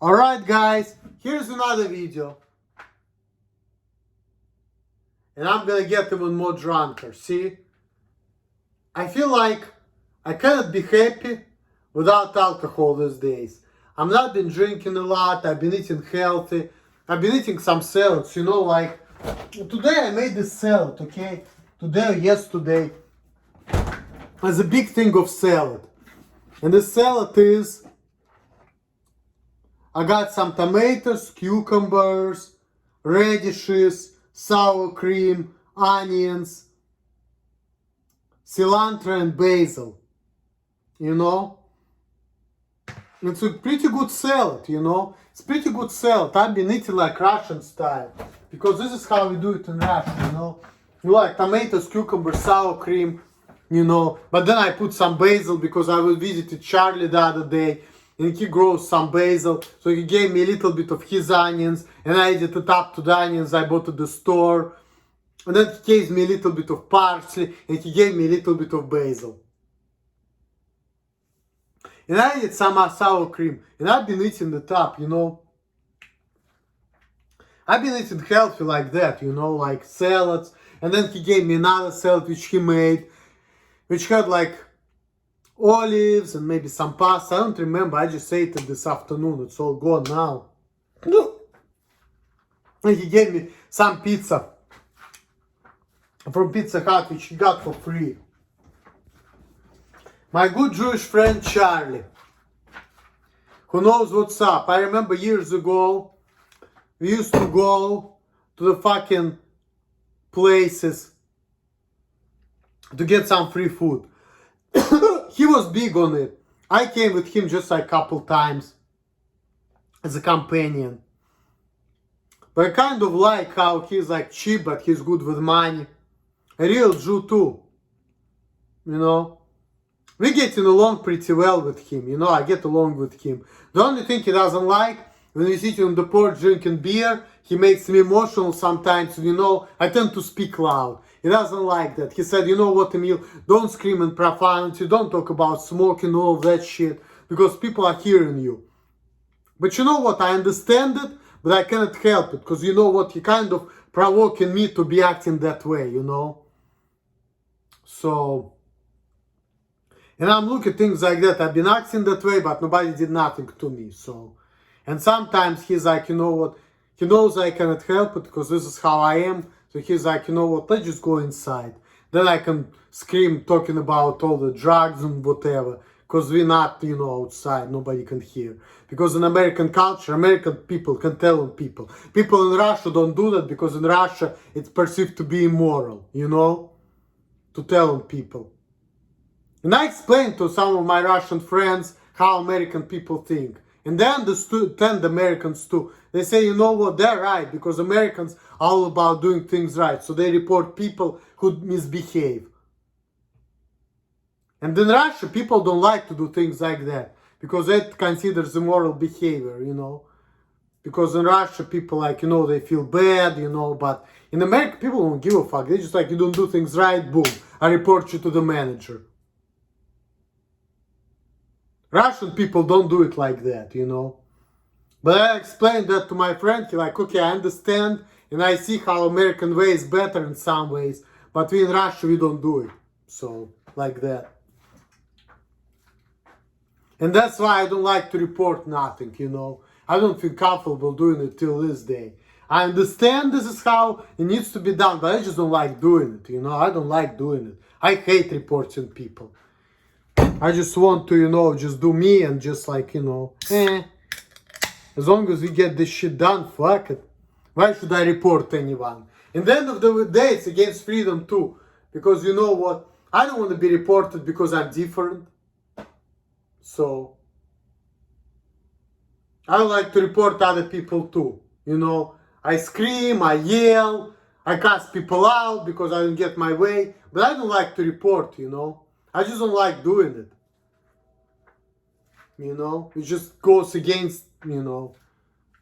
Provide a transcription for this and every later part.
Alright guys, here's another video. And I'm gonna get even more drunker, see? I feel like I cannot be happy without alcohol these days. I'm not been drinking a lot, I've been eating healthy. I've been eating some salads, like today I made this salad, okay? Today or yesterday. There's a big thing of salad. And the salad is, I got some tomatoes, cucumbers, radishes, sour cream, onions, cilantro and basil. It's a pretty good salad, It's pretty good salad. I've been eating like Russian style. Because this is how we do it in Russia, You like tomatoes, cucumbers, sour cream, But then I put some basil because I visited Charlie the other day. And he grows some basil, so he gave me a little bit of his onions, and I added it up to the onions I bought at the store. And then he gave me a little bit of parsley, and he gave me a little bit of basil. And I added some sour cream, and I've been eating the top, I've been eating healthy like that, like salads. And then he gave me another salad which he made, which had like olives and maybe some pasta. I don't remember. I just ate it this afternoon. It's all gone now. And he gave me some pizza from Pizza Hut, which he got for free. My good Jewish friend Charlie, who knows what's up. I remember years ago, we used to go to the fucking places to get some free food. He was big on it. I came with him just like a couple times as a companion. But I kind of like how he's like cheap, but he's good with money. A real Jew too. We're getting along pretty well with him. I get along with him. The only thing he doesn't like, when we sit on the porch drinking beer, he makes me emotional sometimes. I tend to speak loud. He doesn't like that. He said, you know what, Emil, don't scream in profanity, don't talk about smoking, all of that shit, because people are hearing you. But you know what, I understand it, but I cannot help it, because you know what, he kind of provoking me to be acting that way, So, and I'm looking at things like that. I've been acting that way, but nobody did nothing to me, so. And sometimes he's like, you know what, he knows I cannot help it, because this is how I am. So he's like, you know what, let's just go inside. Then I can scream talking about all the drugs and whatever. Because we're not, outside, nobody can hear. Because in American culture, American people can tell on people. People in Russia don't do that because in Russia it's perceived to be immoral, to tell on people. And I explained to some of my Russian friends how American people think. And they understood, the Americans too. They say, you know what, they're right, because Americans are all about doing things right. So they report people who misbehave. And in Russia, people don't like to do things like that, because that considers immoral behavior, Because in Russia, people they feel bad, but in America, people don't give a fuck. They just you don't do things right, boom, I report you to the manager. Russian people don't do it like that, But I explained that to my friend. He okay, I understand, and I see how American way is better in some ways, but we in Russia, we don't do it. So, like that. And that's why I don't like to report nothing, I don't feel comfortable doing it till this day. I understand this is how it needs to be done, but I just don't like doing it, I don't like doing it. I hate reporting people. I just want to, just do me and just as long as we get this shit done, fuck it. Why should I report anyone? In the end of the day, it's against freedom too. Because you know what? I don't want to be reported because I'm different. So, I like to report other people too. I scream, I yell, I cuss people out because I don't get my way. But I don't like to report, I just don't like doing it. It just goes against, the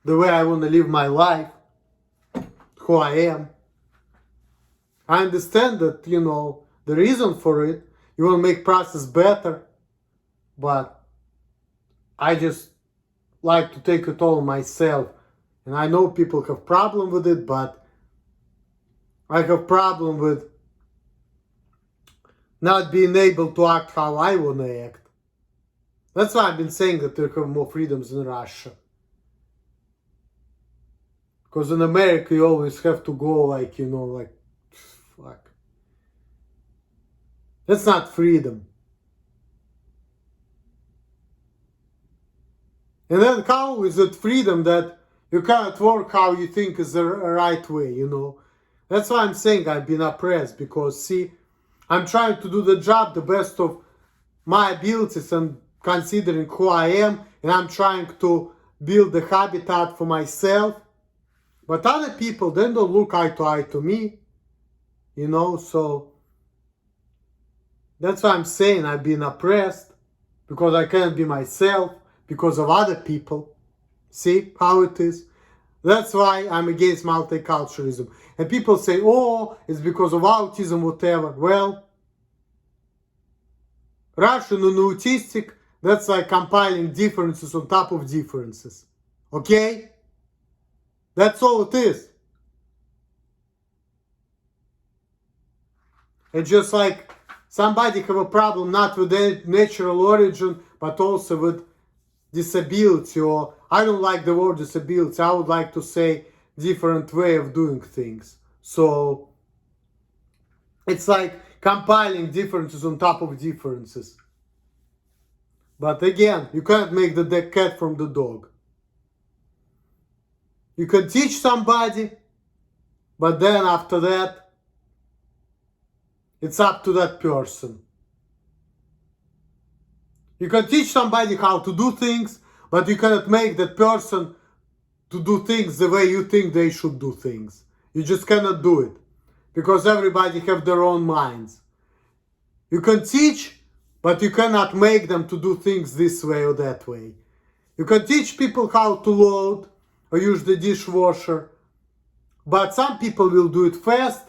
way I want to live my life, who I am. I understand that, the reason for it, you want to make process better, but I just like to take it all myself. And I know people have problem with it, but I have problem with not being able to act how I want to act. That's why I've been saying that they have more freedoms in Russia. Because in America you always have to go like, fuck. That's not freedom. And then how is it freedom that you cannot work how you think is the right way, That's why I'm saying I've been oppressed, because, see, I'm trying to do the job the best of my abilities and considering who I am, and I'm trying to build the habitat for myself. But other people, they don't look eye to eye to me, so that's why I'm saying I've been oppressed, because I can't be myself, because of other people. See how it is? That's why I'm against multiculturalism. And people say, oh, it's because of autism, whatever. Well, Russian and autistic, that's like compiling differences on top of differences. Okay? That's all it is. It's just like somebody have a problem not with their natural origin, but also with disability, or I don't like the word disability, I would like to say different way of doing things. So it's like compiling differences on top of differences. But again, you can't make the cat from the dog. You can teach somebody, but then after that, it's up to that person. You can teach somebody how to do things, but you cannot make that person to do things the way you think they should do things. You just cannot do it, because everybody have their own minds. You can teach, but you cannot make them to do things this way or that way. You can teach people how to load or use the dishwasher, but some people will do it fast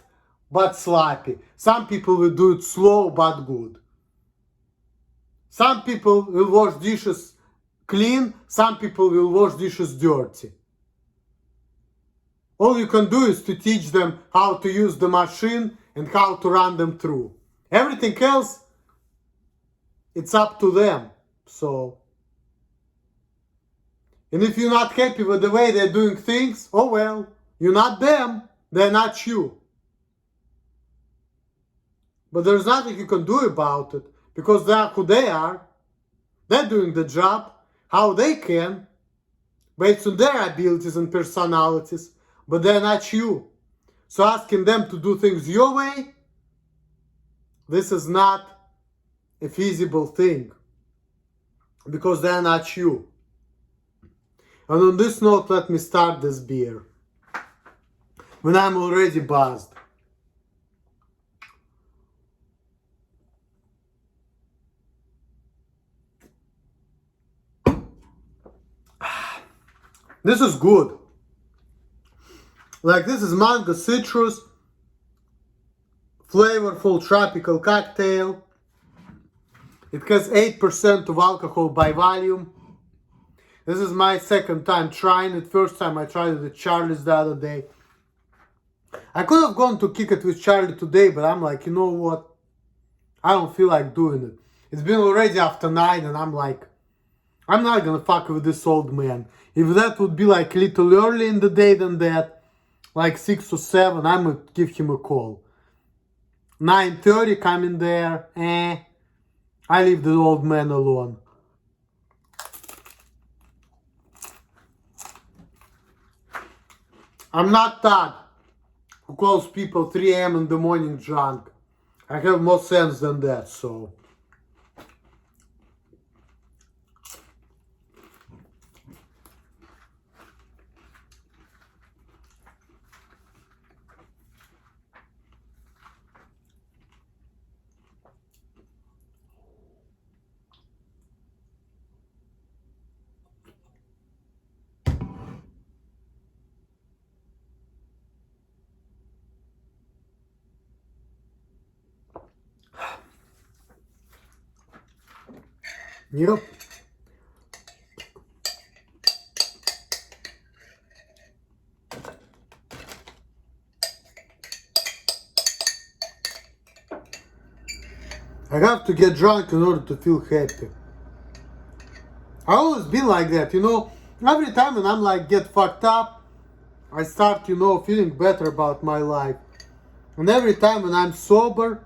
but sloppy. Some people will do it slow but good. Some people will wash dishes clean, some people will wash dishes dirty. All you can do is to teach them how to use the machine and how to run them through. Everything else, it's up to them. And if you're not happy with the way they're doing things, oh well, you're not them, they're not you. But there's nothing you can do about it, because they are who they are. They're doing the job how they can, based on their abilities and personalities, but they're not you. So asking them to do things your way, this is not a feasible thing, because they're not you. And on this note, let me start this beer, when I'm already buzzed. This is good. Like, this is mango citrus, flavorful tropical cocktail. It has 8% of alcohol by volume. This is my second time trying it. First time I tried it with Charlie's the other day. I could have gone to kick it with Charlie today, but I'm like, you know what? I don't feel like doing it. It's been already after 9 and I'm like, I'm not gonna fuck with this old man. If that would be like a little early in the day than that, like 6 or 7, I'm gonna give him a call. 9:30, come in there, I leave the old man alone. I'm not that who calls people 3 a.m. in the morning drunk. I have more sense than that, so. Yep. I have to get drunk in order to feel happy. I always been like that, you know. Every time when I'm like get fucked up, I start, you know, feeling better about my life. And every time when I'm sober,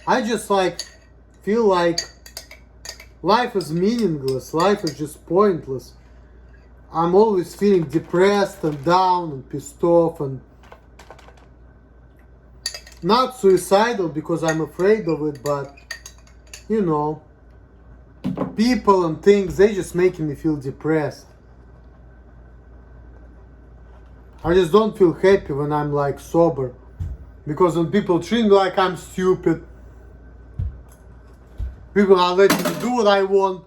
I just like feel like life is meaningless, life is just pointless. I'm always feeling depressed and down and pissed off and not suicidal because I'm afraid of it, but you know, people and things, they just making me feel depressed. I just don't feel happy when I'm like sober. Because when people treat me like I'm stupid, people are letting me do what I want,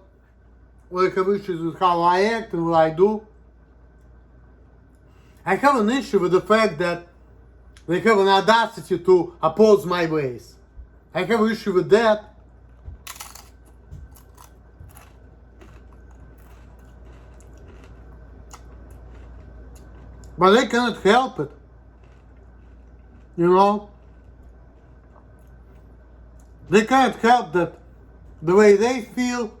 they have issues with how I act and what I do. I have an issue with the fact that they have an audacity to oppose my ways. I have an issue with that. But they cannot help it. You know? They can't help that the way they feel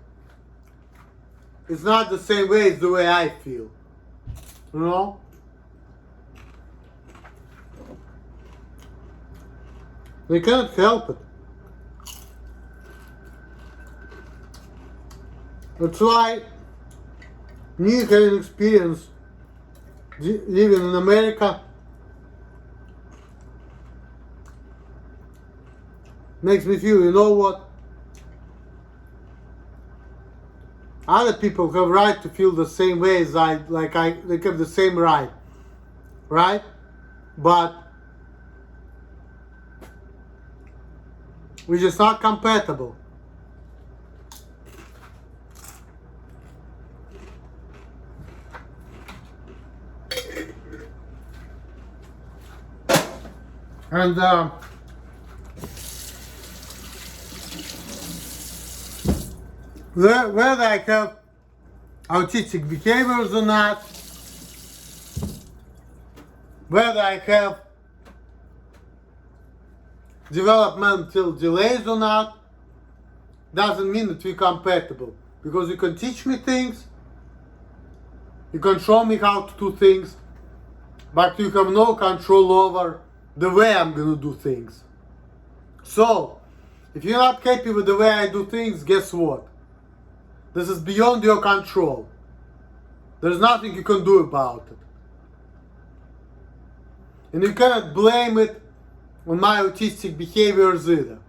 is not the same way as the way I feel. You know? They can't help it. That's why me having experience living in America makes me feel, you know what? Other people have right to feel the same way as they have the same right. Right? But we're just not compatible. And whether I have autistic behaviors or not, whether I have developmental delays or not, doesn't mean that we're compatible. Because you can teach me things, you can show me how to do things, but you have no control over the way I'm gonna do things. So, if you're not happy with the way I do things, guess what? This is beyond your control. There's nothing you can do about it. And you cannot blame it on my autistic behaviors either.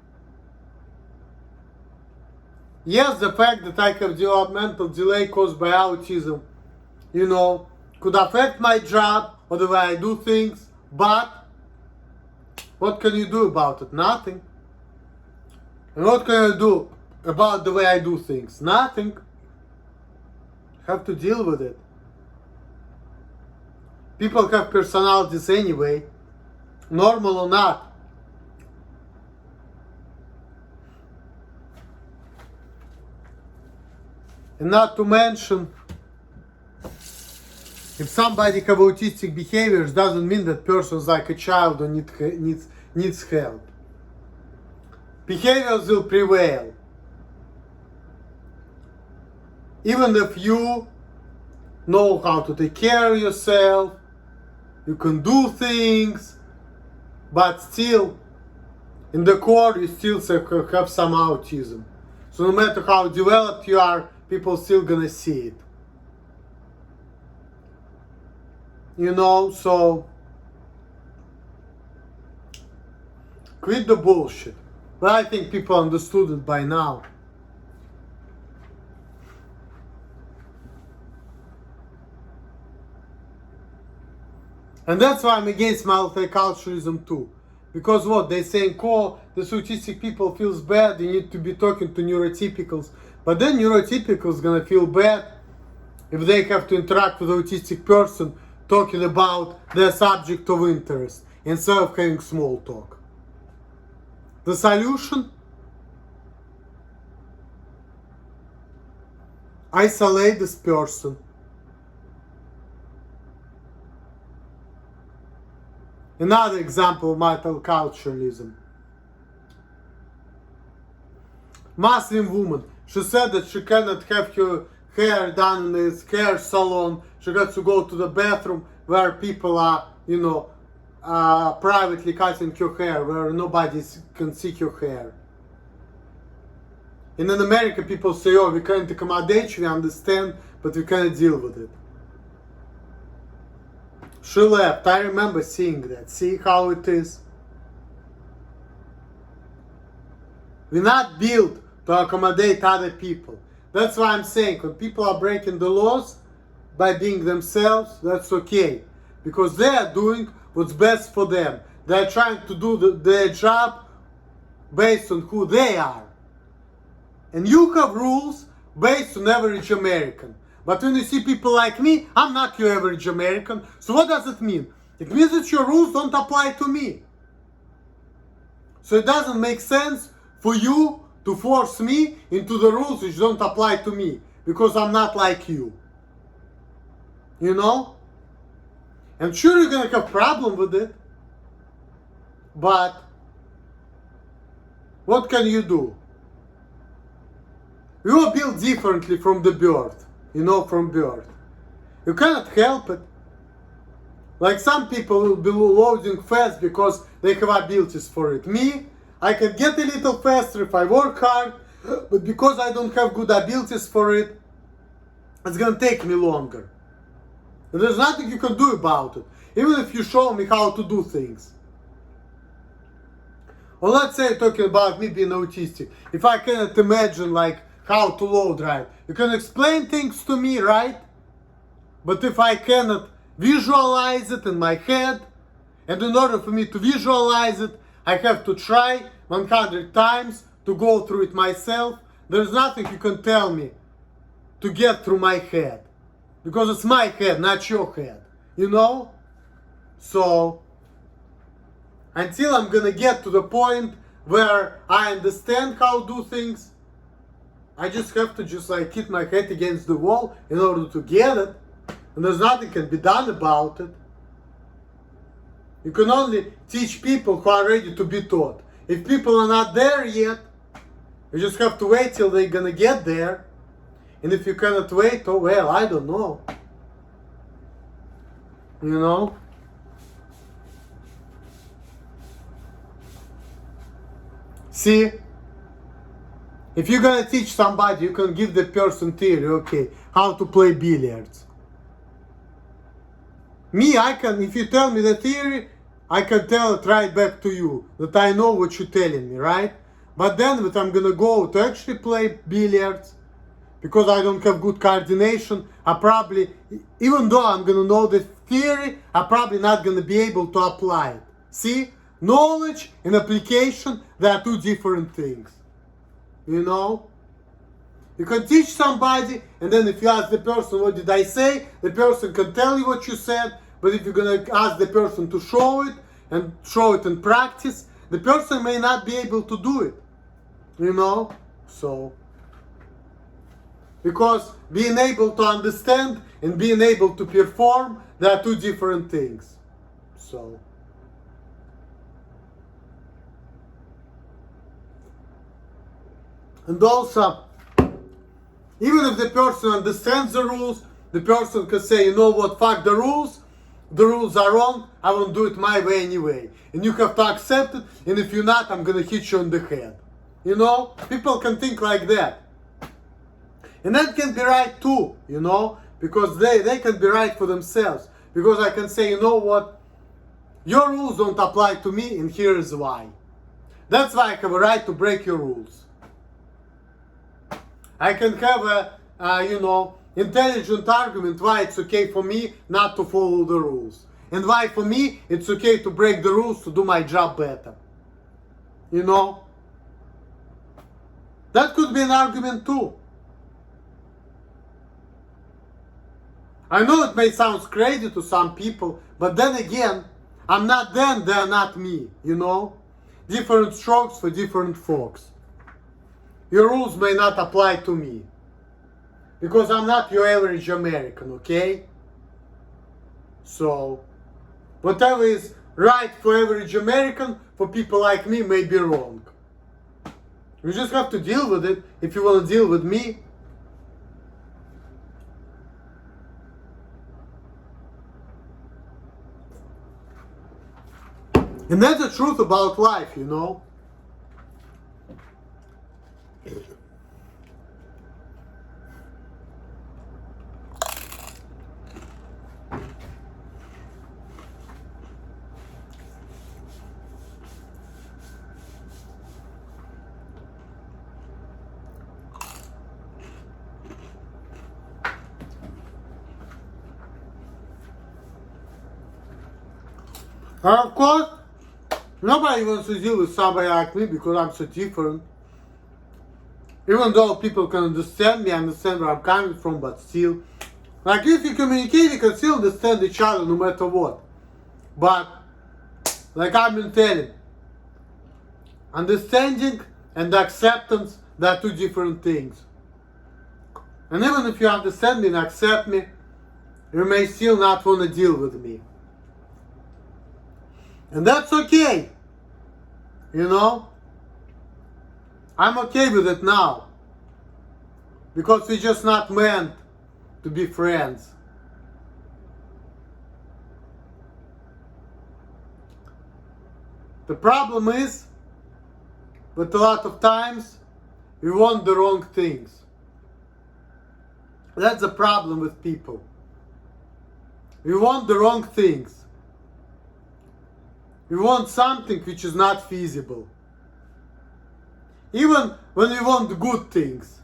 Yes, the fact that I have developmental delay caused by autism, you know, could affect my job or the way I do things, but what can you do about it? Nothing. And what can I do about the way I do things? Nothing. Have to deal with it. People have personalities anyway, normal or not. And not to mention, if somebody have autistic behaviors, doesn't mean that person's like a child or needs help. Behaviors will prevail. Even if you know how to take care of yourself, you can do things, but still, in the core, you still have some autism. So no matter how developed you are, people still gonna see it. You know, so quit the bullshit. But I think people understood it by now. And that's why I'm against multiculturalism too. Because what? They're saying, oh, the autistic people feels bad, they need to be talking to neurotypicals. But then neurotypicals gonna feel bad if they have to interact with an autistic person talking about their subject of interest instead of having small talk. The solution? Isolate this person. Another example of multiculturalism. Muslim woman. She said that she cannot have her hair done in this hair salon. She got to go to the bathroom where people are, privately cutting her hair, where nobody can see her hair. And in America, people say, oh, we can't accommodate you, we understand, but we cannot deal with it. She left. I remember seeing that. See how it is? We're not built to accommodate other people. That's why I'm saying, when people are breaking the laws by being themselves, that's okay. Because they are doing what's best for them. They're trying to do their job based on who they are. And you have rules based on average American. But when you see people like me, I'm not your average American. So what does it mean? It means that your rules don't apply to me. So it doesn't make sense for you to force me into the rules which don't apply to me. Because I'm not like you. You know? And sure, you're gonna have problem with it. But what can you do? We were built differently from the birth. From birth. You cannot help it. Like some people will be loading fast because they have abilities for it. Me, I can get a little faster if I work hard, but because I don't have good abilities for it, it's gonna take me longer. And there's nothing you can do about it, even if you show me how to do things. Or let's say talking about me being autistic. If I cannot imagine like how to load right, you can explain things to me, right? But if I cannot visualize it in my head, and in order for me to visualize it, I have to try 100 times to go through it myself, there's nothing you can tell me to get through my head. Because it's my head, not your head. So, until I'm gonna get to the point where I understand how to do things, I just have to hit my head against the wall in order to get it. And there's nothing can be done about it. You can only teach people who are ready to be taught. If people are not there yet, you just have to wait till they're gonna get there. And if you cannot wait, oh well, I don't know. See? If you're gonna teach somebody, you can give the person theory, okay, how to play billiards. Me, if you tell me the theory, I can tell it right back to you, that I know what you're telling me, right? But then when I'm gonna go to actually play billiards, because I don't have good coordination, I probably, even though I'm gonna know the theory, I'm probably not gonna be able to apply it. See? Knowledge and application, they are two different things. You can teach somebody, and then if you ask the person, what did I say? The person can tell you what you said, but if you're gonna ask the person to show it, and show it in practice, the person may not be able to do it. So, because being able to understand and being able to perform, they are two different things. So, and also, even if the person understands the rules, the person can say, you know what, fuck the rules are wrong, I won't do it my way anyway. And you have to accept it, and if you're not, I'm gonna hit you on the head. People can think like that. And that can be right too, because they can be right for themselves. Because I can say, you know what, your rules don't apply to me, and here is why. That's why I have a right to break your rules. I can have a, intelligent argument why it's okay for me not to follow the rules. And why for me it's okay to break the rules to do my job better. That could be an argument too. I know it may sound crazy to some people, but then again, I'm not them, they're not me, Different strokes for different folks. Your rules may not apply to me. Because I'm not your average American, okay? So, whatever is right for average American, for people like me, may be wrong. You just have to deal with it if you want to deal with me. And that's the truth about life, you know. And of course, nobody wants to deal with somebody like me because I'm so different. Even though people can understand me, understand where I'm coming from, but still. Like if you communicate, you can still understand each other no matter what. But, like I've been telling, understanding and acceptance, they are two different things. And even if you understand me and accept me, you may still not want to deal with me. And that's okay. You know? I'm okay with it now. Because we're just not meant to be friends. The problem is that a lot of times we want the wrong things. That's the problem with people. We want the wrong things. We want something which is not feasible. Even when we want the good things.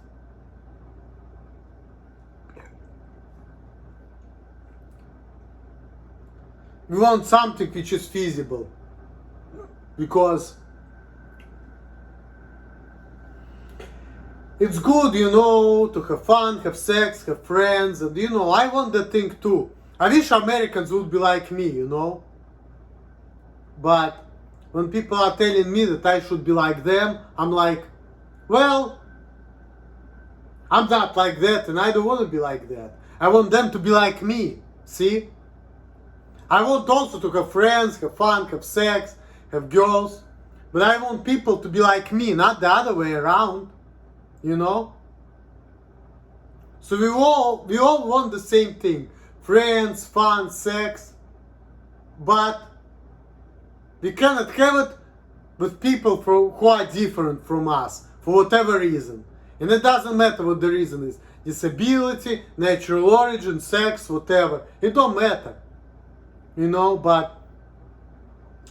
We want something which is feasible. Because it's good, you know, to have fun, have sex, have friends, and you know, I want that thing too. I wish Americans would be like me, you know. But when people are telling me that I should be like them, I'm like, well, I'm not like that and I don't want to be like that. I want them to be like me, see? I want also to have friends, have fun, have sex, have girls. But I want people to be like me, not the other way around, you know? So we all want the same thing. Friends, fun, sex. But we cannot have it with people who are different from us, for whatever reason. And it doesn't matter what the reason is. Disability, natural origin, sex, whatever. It don't matter. You know, but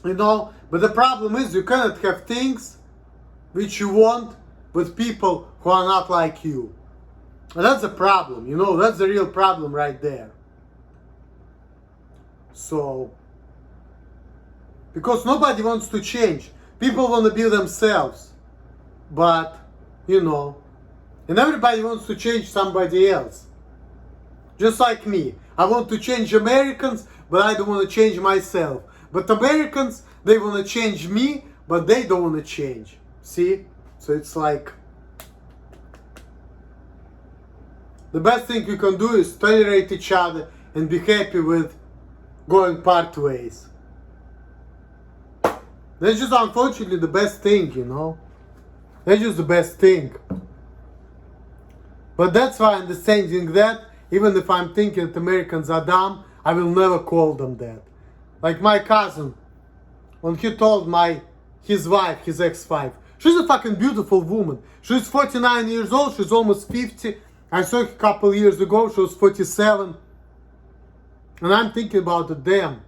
the problem is you cannot have things which you want with people who are not like you. And that's the problem, you know, that's the real problem right there. So, because nobody wants to change. People want to be themselves. But, you know, and everybody wants to change somebody else. Just like me. I want to change Americans, but I don't want to change myself. But Americans, they want to change me, but they don't want to change. See? So it's like, the best thing you can do is tolerate each other and be happy with going part ways. That's just unfortunately the best thing, you know. That's just the best thing. But that's why understanding that, even if I'm thinking that Americans are dumb, I will never call them that. Like my cousin, when he told his wife, his ex-wife, she's a fucking beautiful woman. She's 49 years old, she's almost 50. I saw her a couple years ago, she was 47. And I'm thinking about the damn.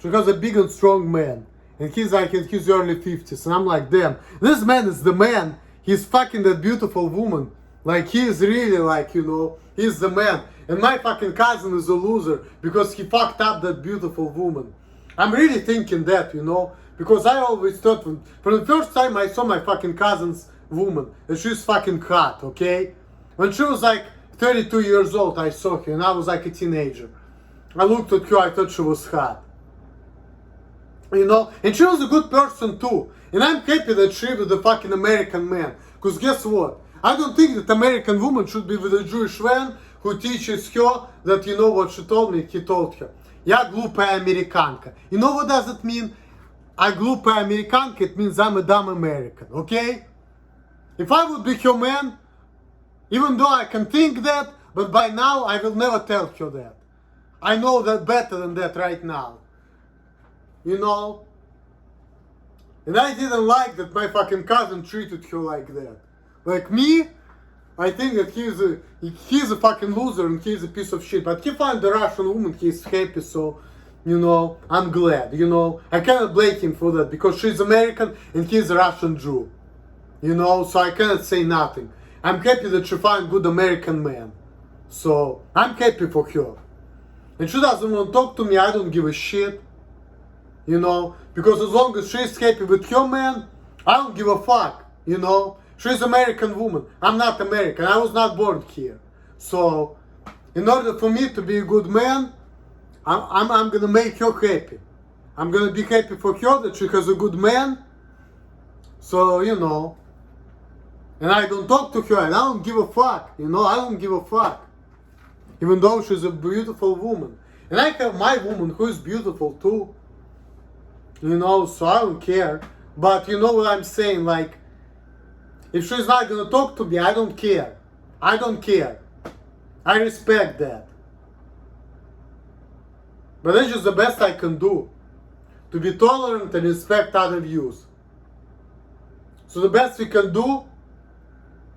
She has a big and strong man. And he's like in his early 50s. And I'm like, damn, this man is the man. He's fucking that beautiful woman. Like, he is really like, you know, he's the man. And my fucking cousin is a loser because he fucked up that beautiful woman. I'm really thinking that, you know. Because I always thought, from the first time I saw my fucking cousin's woman, and she's fucking hot, okay? When she was like 32 years old, I saw her, and I was like a teenager. I looked at her, I thought she was hot. You know, and she was a good person too. And I'm happy that she with a fucking American man. Because guess what? I don't think that American woman should be with a Jewish man who teaches her that, you know what she told me, he told her. Я глупая американка. You know what does it mean? I глупая американка, it means I'm a dumb American, okay? If I would be her man, even though I can think that, but by now I will never tell her that. I know that better than that right now. You know? And I didn't like that my fucking cousin treated her like that. Like me, I think that he's a fucking loser and he's a piece of shit. But he found a Russian woman, he's happy, so, you know, I'm glad, you know. I cannot blame him for that because she's American and he's a Russian Jew. You know, so I cannot say nothing. I'm happy that she found good American man. So, I'm happy for her. And she doesn't want to talk to me, I don't give a shit. You know, because as long as she's happy with her man, I don't give a fuck, you know. She's American woman. I'm not American. I was not born here. So, in order for me to be a good man, I'm gonna make her happy. I'm gonna be happy for her that she has a good man. So, you know. And I don't talk to her and I don't give a fuck. You know, I don't give a fuck. Even though she's a beautiful woman. And I have my woman who is beautiful too. You know, so I don't care. But you know what I'm saying, like, if she's not gonna talk to me, I don't care. I don't care. I respect that. But that's just the best I can do. To be tolerant and respect other views. So the best we can do,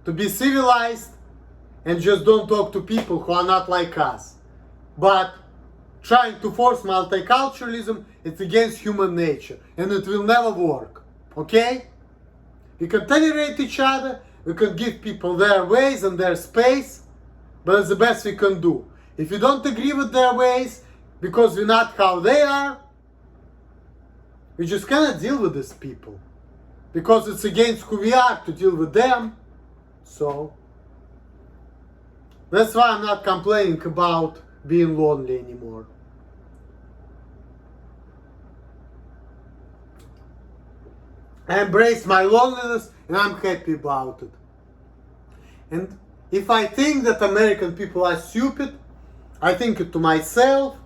to be civilized and just don't talk to people who are not like us. But trying to force multiculturalism, it's against human nature. And it will never work. Okay? We can tolerate each other, we can give people their ways and their space, but it's the best we can do. If you don't agree with their ways, because we're not how they are, we just cannot deal with these people. Because it's against who we are to deal with them. So, that's why I'm not complaining about being lonely anymore. I embrace my loneliness and I'm happy about it. And if I think that American people are stupid, I think it to myself.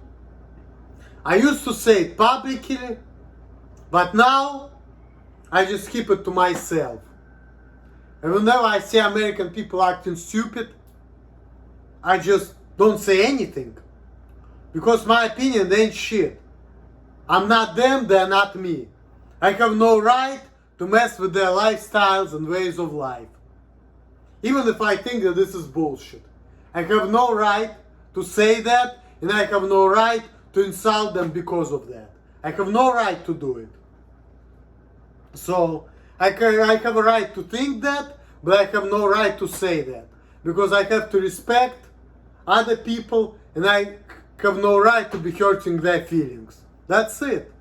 I used to say it publicly, but now I just keep it to myself. And whenever I see American people acting stupid, I just don't say anything. Because my opinion ain't shit. I'm not them, they're not me. I have no right to mess with their lifestyles and ways of life. Even if I think that this is bullshit. I have no right to say that, and I have no right to insult them because of that. I have no right to do it. So, I have a right to think that, but I have no right to say that. Because I have to respect other people, and I have no right to be hurting their feelings. That's it.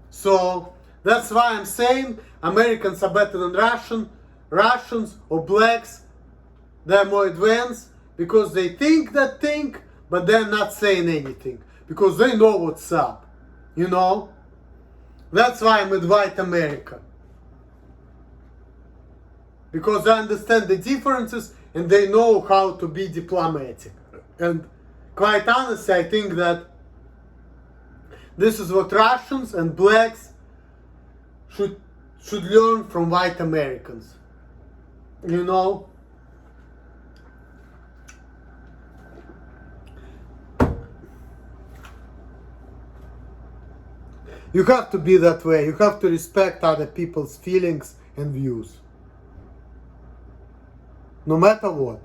So, that's why I'm saying Americans are better than Russians or blacks. They're more advanced because they think that thing, but they're not saying anything. Because they know what's up. You know? That's why I'm with white America. Because they understand the differences and they know how to be diplomatic. And quite honestly, I think that this is what Russians and blacks should learn from white Americans. You know? You have to be that way. You have to respect other people's feelings and views. No matter what.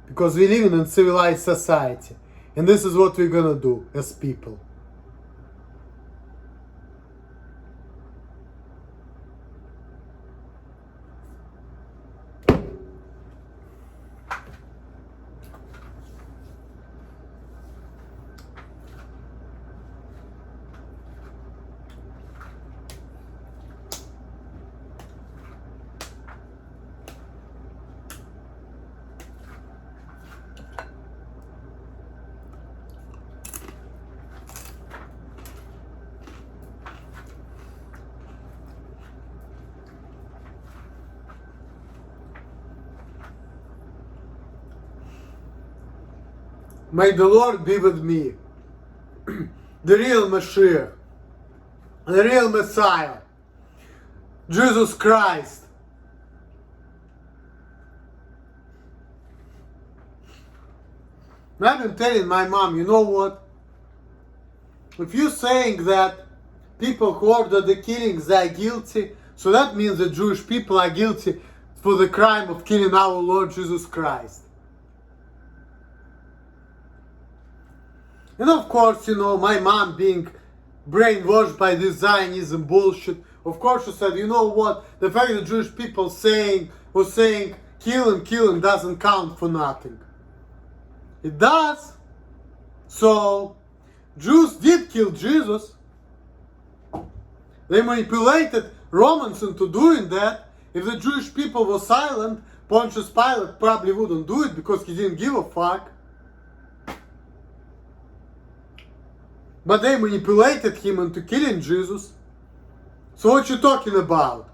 Because we live in a civilized society. And this is what we're gonna do as people. May the Lord be with me. The real Mashiach. The real Messiah. Jesus Christ. I've been telling my mom, you know what? If you're saying that people who ordered the killings are guilty, so that means the Jewish people are guilty for the crime of killing our Lord Jesus Christ. And of course, my mom being brainwashed by this Zionism bullshit, of course she said, you know what, the fact that Jewish people was saying kill him doesn't count for nothing. It does. So, Jews did kill Jesus. They manipulated Romans into doing that. If the Jewish people were silent, Pontius Pilate probably wouldn't do it because he didn't give a fuck. But they manipulated him into killing Jesus. So what you talking about?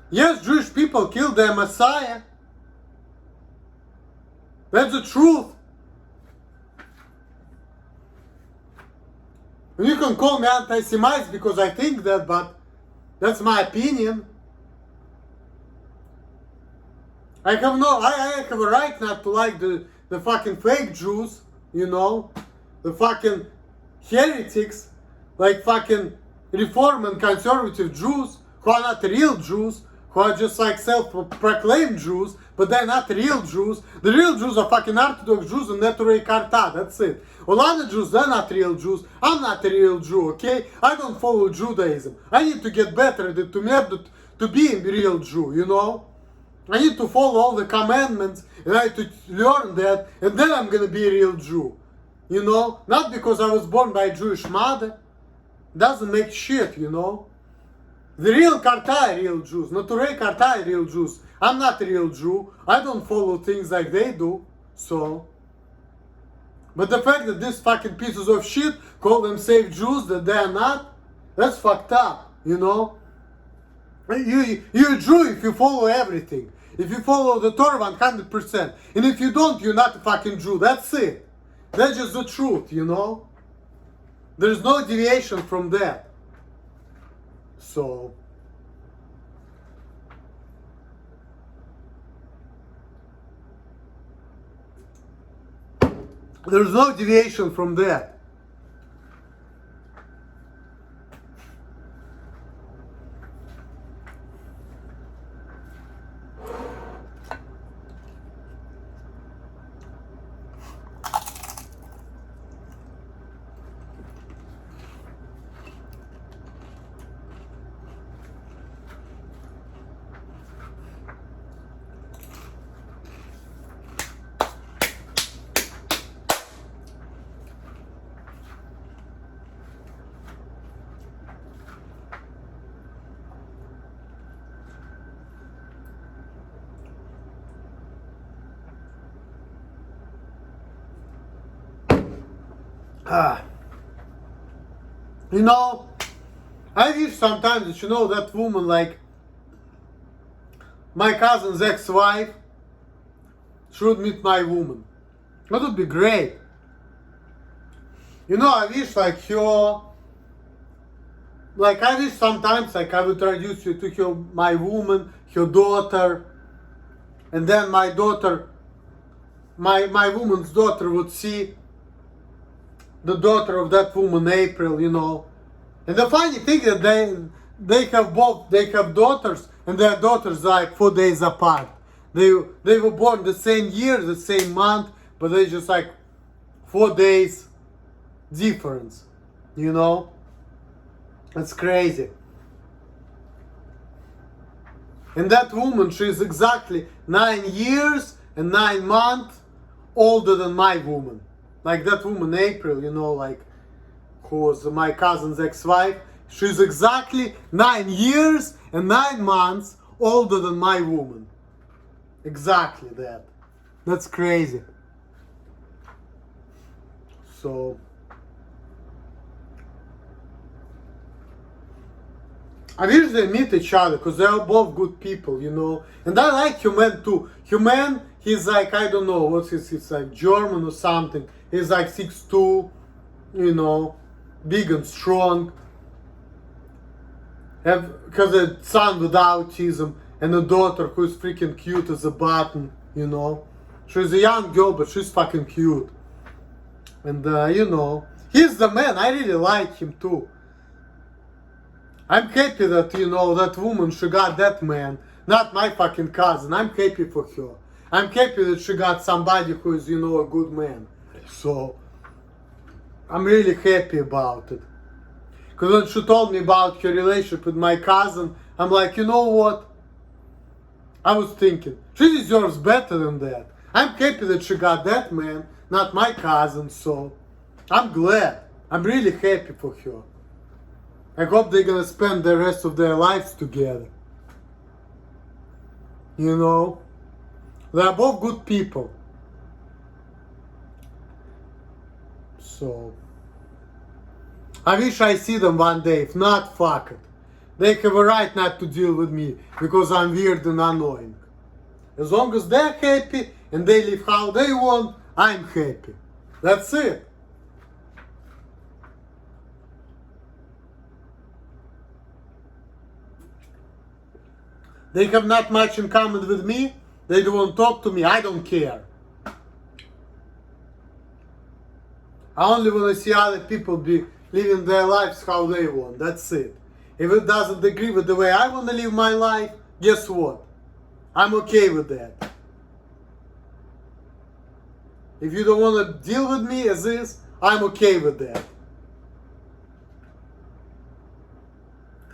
Yes, Jewish people killed their Messiah. That's the truth. And you can call me anti-Semite because I think that, but that's my opinion. I have a right not to like the fucking fake Jews, the fucking heretics, like fucking Reform and conservative Jews who are not real Jews, who are just like self-proclaimed Jews, but they're not real Jews. The real Jews are fucking Orthodox Jews and Neturei Karta, that's it. A lot of Jews, they're not real Jews. I'm not a real Jew, okay? I don't follow Judaism. I need to get better to be a real Jew, I need to follow all the commandments and I need to learn that, and then I'm gonna be a real Jew. Not because I was born by a Jewish mother. Doesn't make shit, The real Karta are real Jews. Neturei Karta are real Jews. I'm not a real Jew. I don't follow things like they do. So. But the fact that these fucking pieces of shit call themselves Jews, that they are not, that's fucked up, You're a Jew if you follow everything. If you follow the Torah 100%. And if you don't, you're not a fucking Jew. That's it. That's just the truth, There's no deviation from that. So, there's no deviation from that. I wish sometimes that that woman, like my cousin's ex-wife, should meet my woman. That would be great. I wish I wish sometimes I would introduce you to my woman, her daughter, and then my woman's daughter would see the daughter of that woman, April, And the funny thing is that they have daughters, and their daughters are like 4 days apart. They were born the same year, the same month, but they just like 4 days difference, It's crazy. And that woman, she's exactly 9 years and 9 months older than my woman. Like that woman, April, who was my cousin's ex-wife. She's exactly 9 years and 9 months older than my woman. Exactly that. That's crazy. So, I wish they meet each other because they are both good people, And I like Human too. Human, he's like, I don't know, he's like German or something. He's like 6'2", big and strong. Has a son with autism and a daughter who is freaking cute as a button, She's a young girl, but she's fucking cute. And, he's the man. I really like him too. I'm happy that, that woman, she got that man. Not my fucking cousin. I'm happy for her. I'm happy that she got somebody who is, a good man. So, I'm really happy about it. Because when she told me about her relationship with my cousin, I'm like, you know what? I was thinking, she deserves better than that. I'm happy that she got that man, not my cousin, so I'm glad. I'm really happy for her. I hope they're gonna spend the rest of their lives together. They're both good people. So, I wish I see them one day. If not, fuck it. They have a right not to deal with me because I'm weird and annoying. As long as they're happy and they live how they want, I'm happy. That's it. They have not much in common with me. They don't want to talk to me. I don't care. I only want to see other people be living their lives how they want. That's it. If it doesn't agree with the way I want to live my life, guess what? I'm okay with that. If you don't want to deal with me as is, I'm okay with that.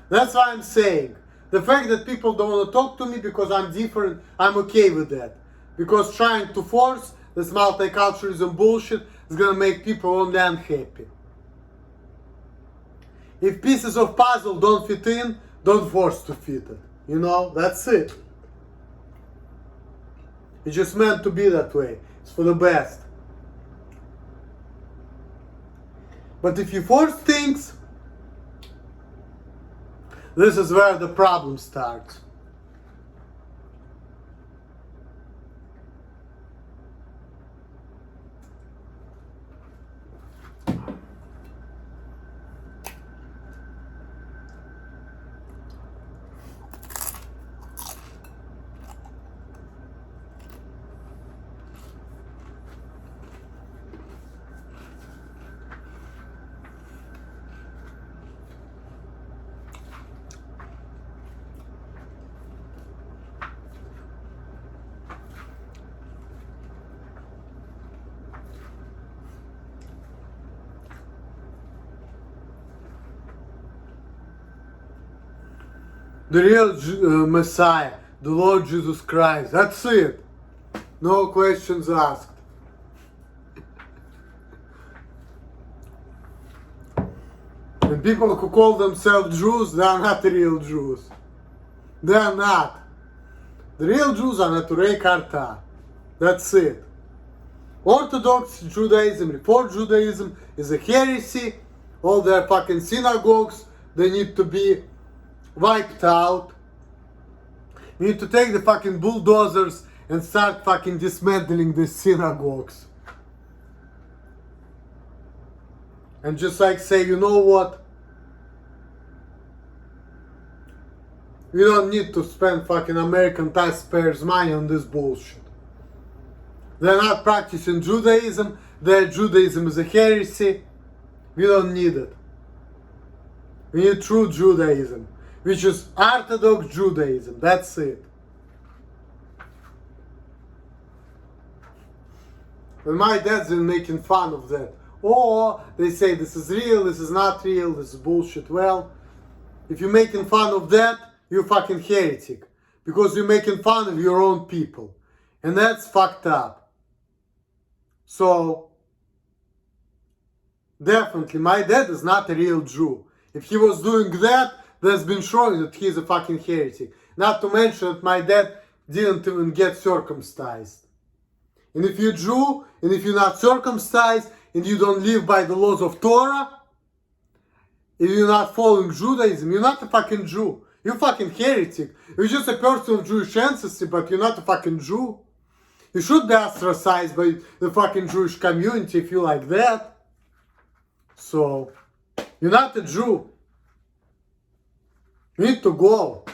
That's why I'm saying. The fact that people don't want to talk to me because I'm different, I'm okay with that. Because trying to force this multiculturalism bullshit is gonna make people only unhappy. If pieces of puzzle don't fit in, don't force to fit it. That's it. It's just meant to be that way. It's for the best. But if you force things, this is where the problem starts. The real Messiah, the Lord Jesus Christ. That's it. No questions asked. And people who call themselves Jews, they are not the real Jews. They are not. The real Jews are Neturei Karta. That's it. Orthodox Judaism, Reform Judaism is a heresy. All their fucking synagogues, they need to be wiped out. We need to take the fucking bulldozers and start fucking dismantling these synagogues. And just say, you know what? We don't need to spend fucking American taxpayers' money on this bullshit. They're not practicing Judaism. Their Judaism is a heresy. We don't need it. We need true Judaism, which is Orthodox Judaism. That's it. And my dad's been making fun of that. Or they say this is real, this is not real, this is bullshit. Well, if you're making fun of that, you're fucking heretic. Because you're making fun of your own people. And that's fucked up. So, definitely, my dad is not a real Jew. If he was doing that, that's been showing that he's a fucking heretic. Not to mention that my dad didn't even get circumcised. And if you're Jew, and if you're not circumcised, and you don't live by the laws of Torah, if you're not following Judaism, you're not a fucking Jew. You're fucking heretic. You're just a person of Jewish ancestry, but you're not a fucking Jew. You should be ostracized by the fucking Jewish community if you like that. So, you're not a Jew. You need to go.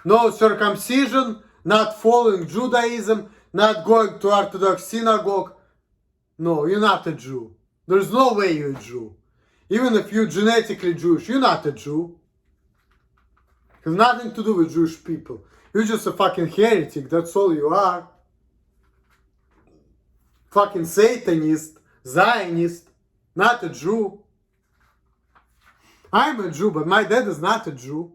No circumcision, not following Judaism, not going to Orthodox synagogue, no, you're not a Jew. There's no way you're a Jew. Even if you're genetically Jewish, you're not a Jew. It has nothing to do with Jewish people. You're just a fucking heretic, that's all you are. Fucking Satanist, Zionist, not a Jew. I'm a Jew, but my dad is not a Jew.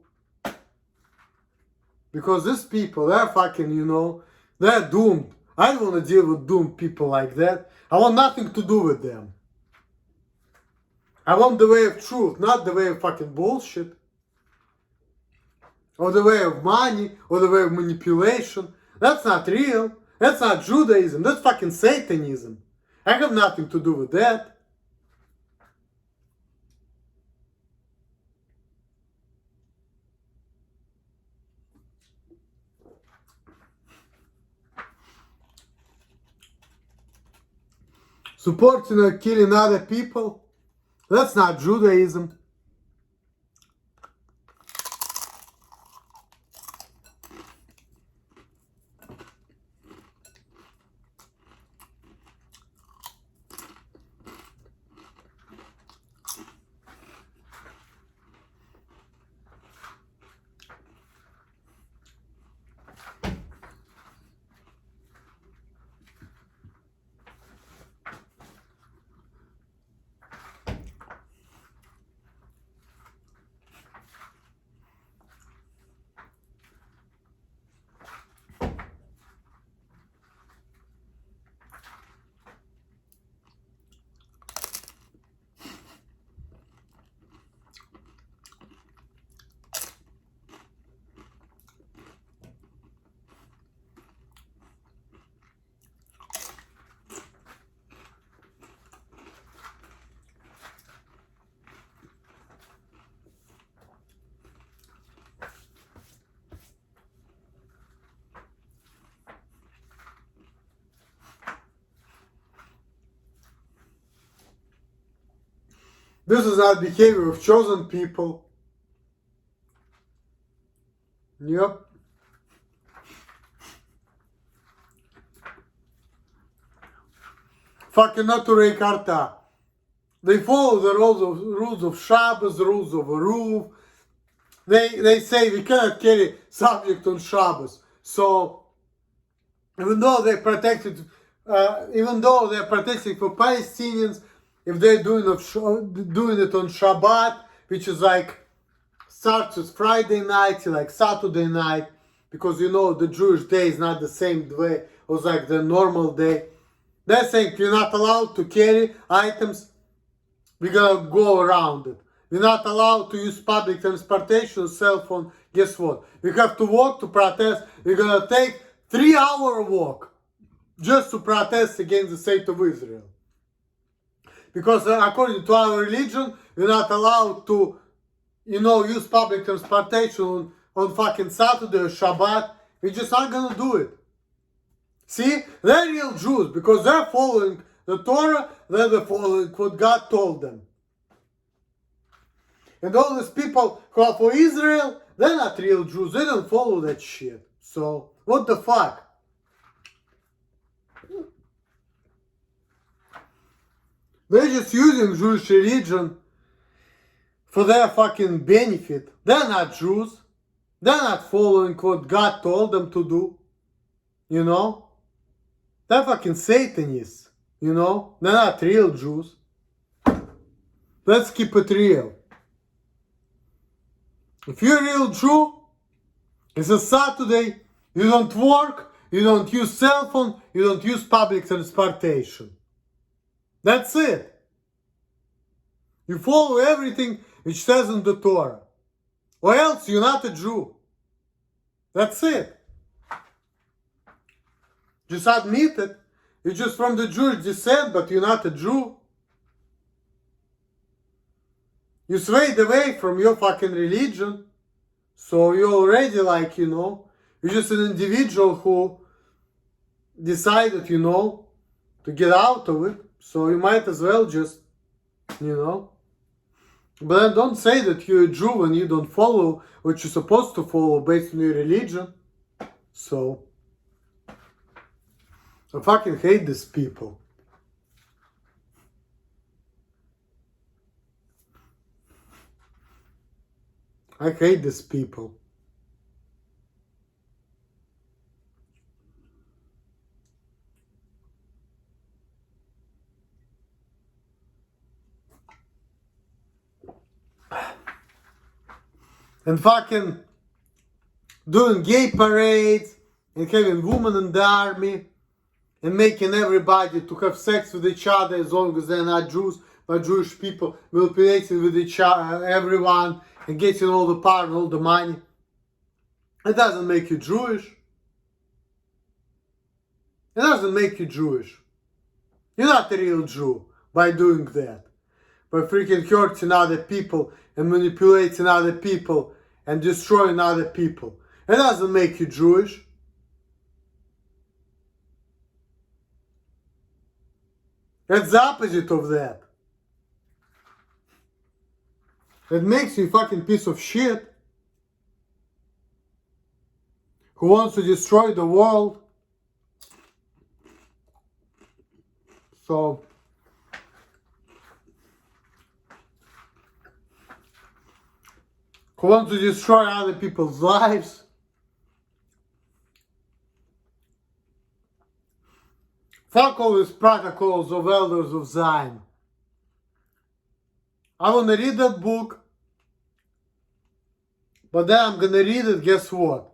Because these people, they're fucking, you know, they're doomed. I don't want to deal with doomed people like that. I want nothing to do with them. I want the way of truth, not the way of fucking bullshit. Or the way of money, or the way of manipulation. That's not real. That's not Judaism. That's fucking Satanism. I have nothing to do with that. Supporting or killing other people, that's not Judaism. This is not behavior of chosen people. Yep. Fucking Naturei Karta. They follow the rules of Shabbos, the rules of Eruv. They say we cannot carry subject on Shabbos. So even though they're protecting for Palestinians, if they're doing it on Shabbat, which is like starts with Friday night till like Saturday night, because you know the Jewish day is not the same way as like the normal day. They're saying you're not allowed to carry items. We're gonna go around it. We're not allowed to use public transportation, cell phone. Guess what? We have to walk to protest. We're gonna take 3-hour walk just to protest against the state of Israel. Because according to our religion, we're not allowed to, use public transportation on fucking Saturday or Shabbat. We're just not gonna do it. See, they're real Jews because they're following the Torah, they're following what God told them. And all these people who are for Israel, they're not real Jews. They don't follow that shit. So, what the fuck? They're just using Jewish religion for their fucking benefit. They're not Jews. They're not following what God told them to do. They're fucking Satanists. They're not real Jews. Let's keep it real. If you're a real Jew, it's a Saturday, you don't work, you don't use cell phone, you don't use public transportation. That's it. You follow everything which says in the Torah. Or else you're not a Jew. That's it. Just admit it. You're just from the Jewish descent, but you're not a Jew. You swayed away from your fucking religion. So you're already you're just an individual who decided, to get out of it. So you might as well just, But then don't say that you're a Jew when you don't follow what you're supposed to follow based on your religion. So, I fucking hate these people. I hate these people. And fucking doing gay parades and having women in the army and making everybody to have sex with each other as long as they're not Jews, but Jewish people, manipulating with each other, everyone, and getting all the power and all the money. It doesn't make you Jewish. It doesn't make you Jewish. You're not a real Jew by doing that. By freaking hurting other people and manipulating other people and destroying other people. It doesn't make you Jewish. It's the opposite of that. It makes you a fucking piece of shit who wants to destroy the world. So, who wants to destroy other people's lives. Fuck all these protocols of Elders of Zion. I want to read that book, but then I'm gonna read it, guess what?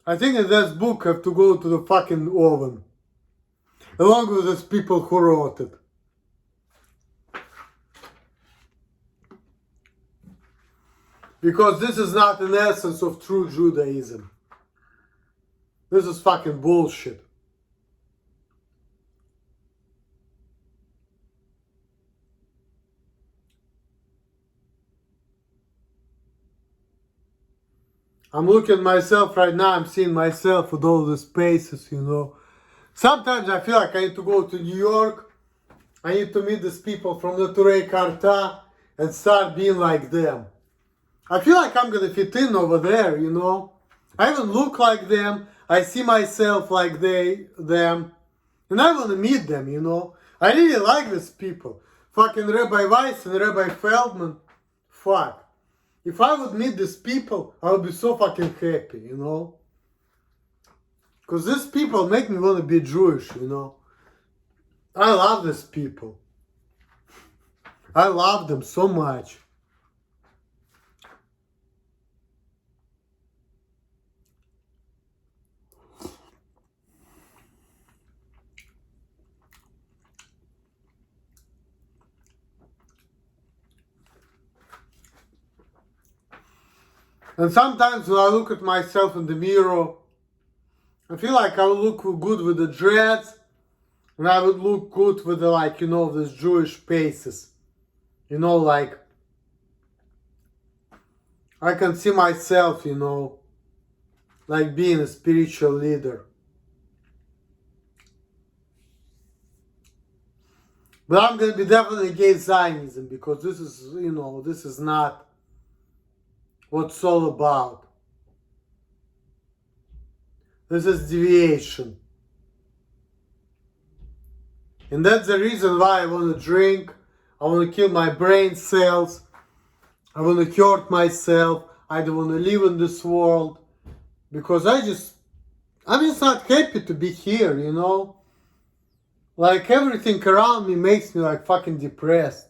I think that this book have to go to the fucking oven. Along with those people who wrote it. Because this is not an essence of true Judaism. This is fucking bullshit. I'm looking at myself right now, I'm seeing myself with all the spaces, you know. Sometimes I feel like I need to go to New York. I need to meet these people from the Turei Karta and start being like them. I feel like I'm gonna fit in over there, you know. I even look like them. I see myself like them. And I want to meet them, you know. I really like these people. Fucking Rabbi Weiss and Rabbi Feldman. Fuck. If I would meet these people, I would be so fucking happy, you know. Because these people make me want to be Jewish, you know. I love these people. I love them so much. And sometimes when I look at myself in the mirror, I feel like I would look good with the dreads, and I would look good with the, like, you know, these Jewish faces. You know, like, I can see myself, you know, like being a spiritual leader. But I'm going to be definitely against Zionism, because this is, you know, this is not what it's all about. This is deviation. And that's the reason why I want to drink. I want to kill my brain cells. I want to hurt myself. I don't want to live in this world. Because I'm just not happy to be here, you know. Like, everything around me makes me like fucking depressed.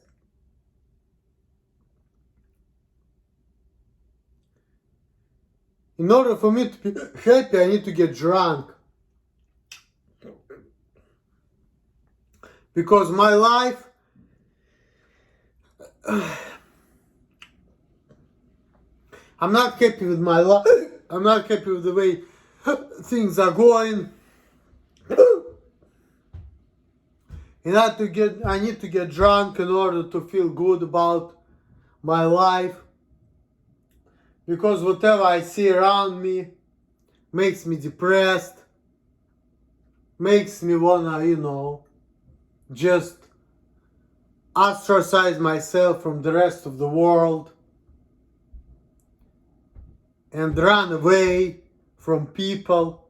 In order for me to be happy, I need to get drunk. Because my life, I'm not happy with my life. I'm not happy with the way things are going. And I need to get drunk in order to feel good about my life. Because whatever I see around me makes me depressed. Makes me wanna, you know, just ostracize myself from the rest of the world. And run away from people.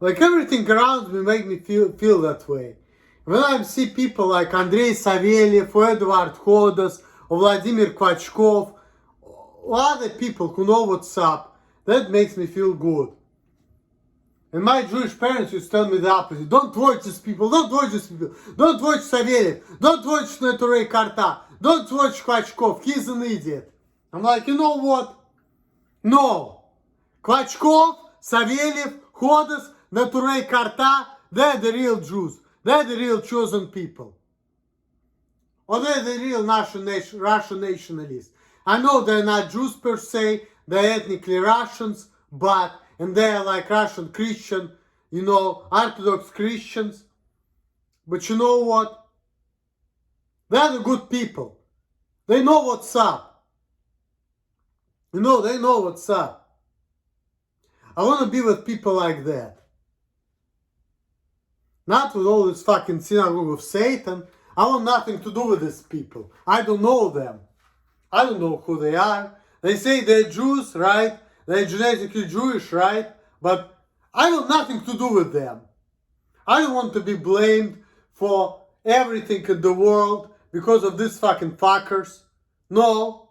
Like everything around me make me feel that way. When I see people like Andrei Savelyev, or Eduard Khodas, or Vladimir Kvachkov, or other people who know what's up, that makes me feel good. And my Jewish parents used to tell me the opposite. Don't watch these people, don't watch these people. Don't watch Savelyev, don't watch Neturei Karta, don't watch Kvachkov, he's an idiot. I'm like, you know what? No. Kvachkov, Savelyev, Khodas, Neturei Karta, they're the real Jews. They're the real chosen people. Or they're the real Russian nationalists. I know they're not Jews per se, they're ethnically Russians, and they're like Russian Christian, Orthodox Christians. But you know what? They're the good people. They know what's up. They know what's up. I want to be with people like that. Not with all this fucking synagogue of Satan. I want nothing to do with these people. I don't know them. I don't know who they are. They say they're Jews, right? They're genetically Jewish, right? But I want nothing to do with them. I don't want to be blamed for everything in the world because of these fucking fuckers. No.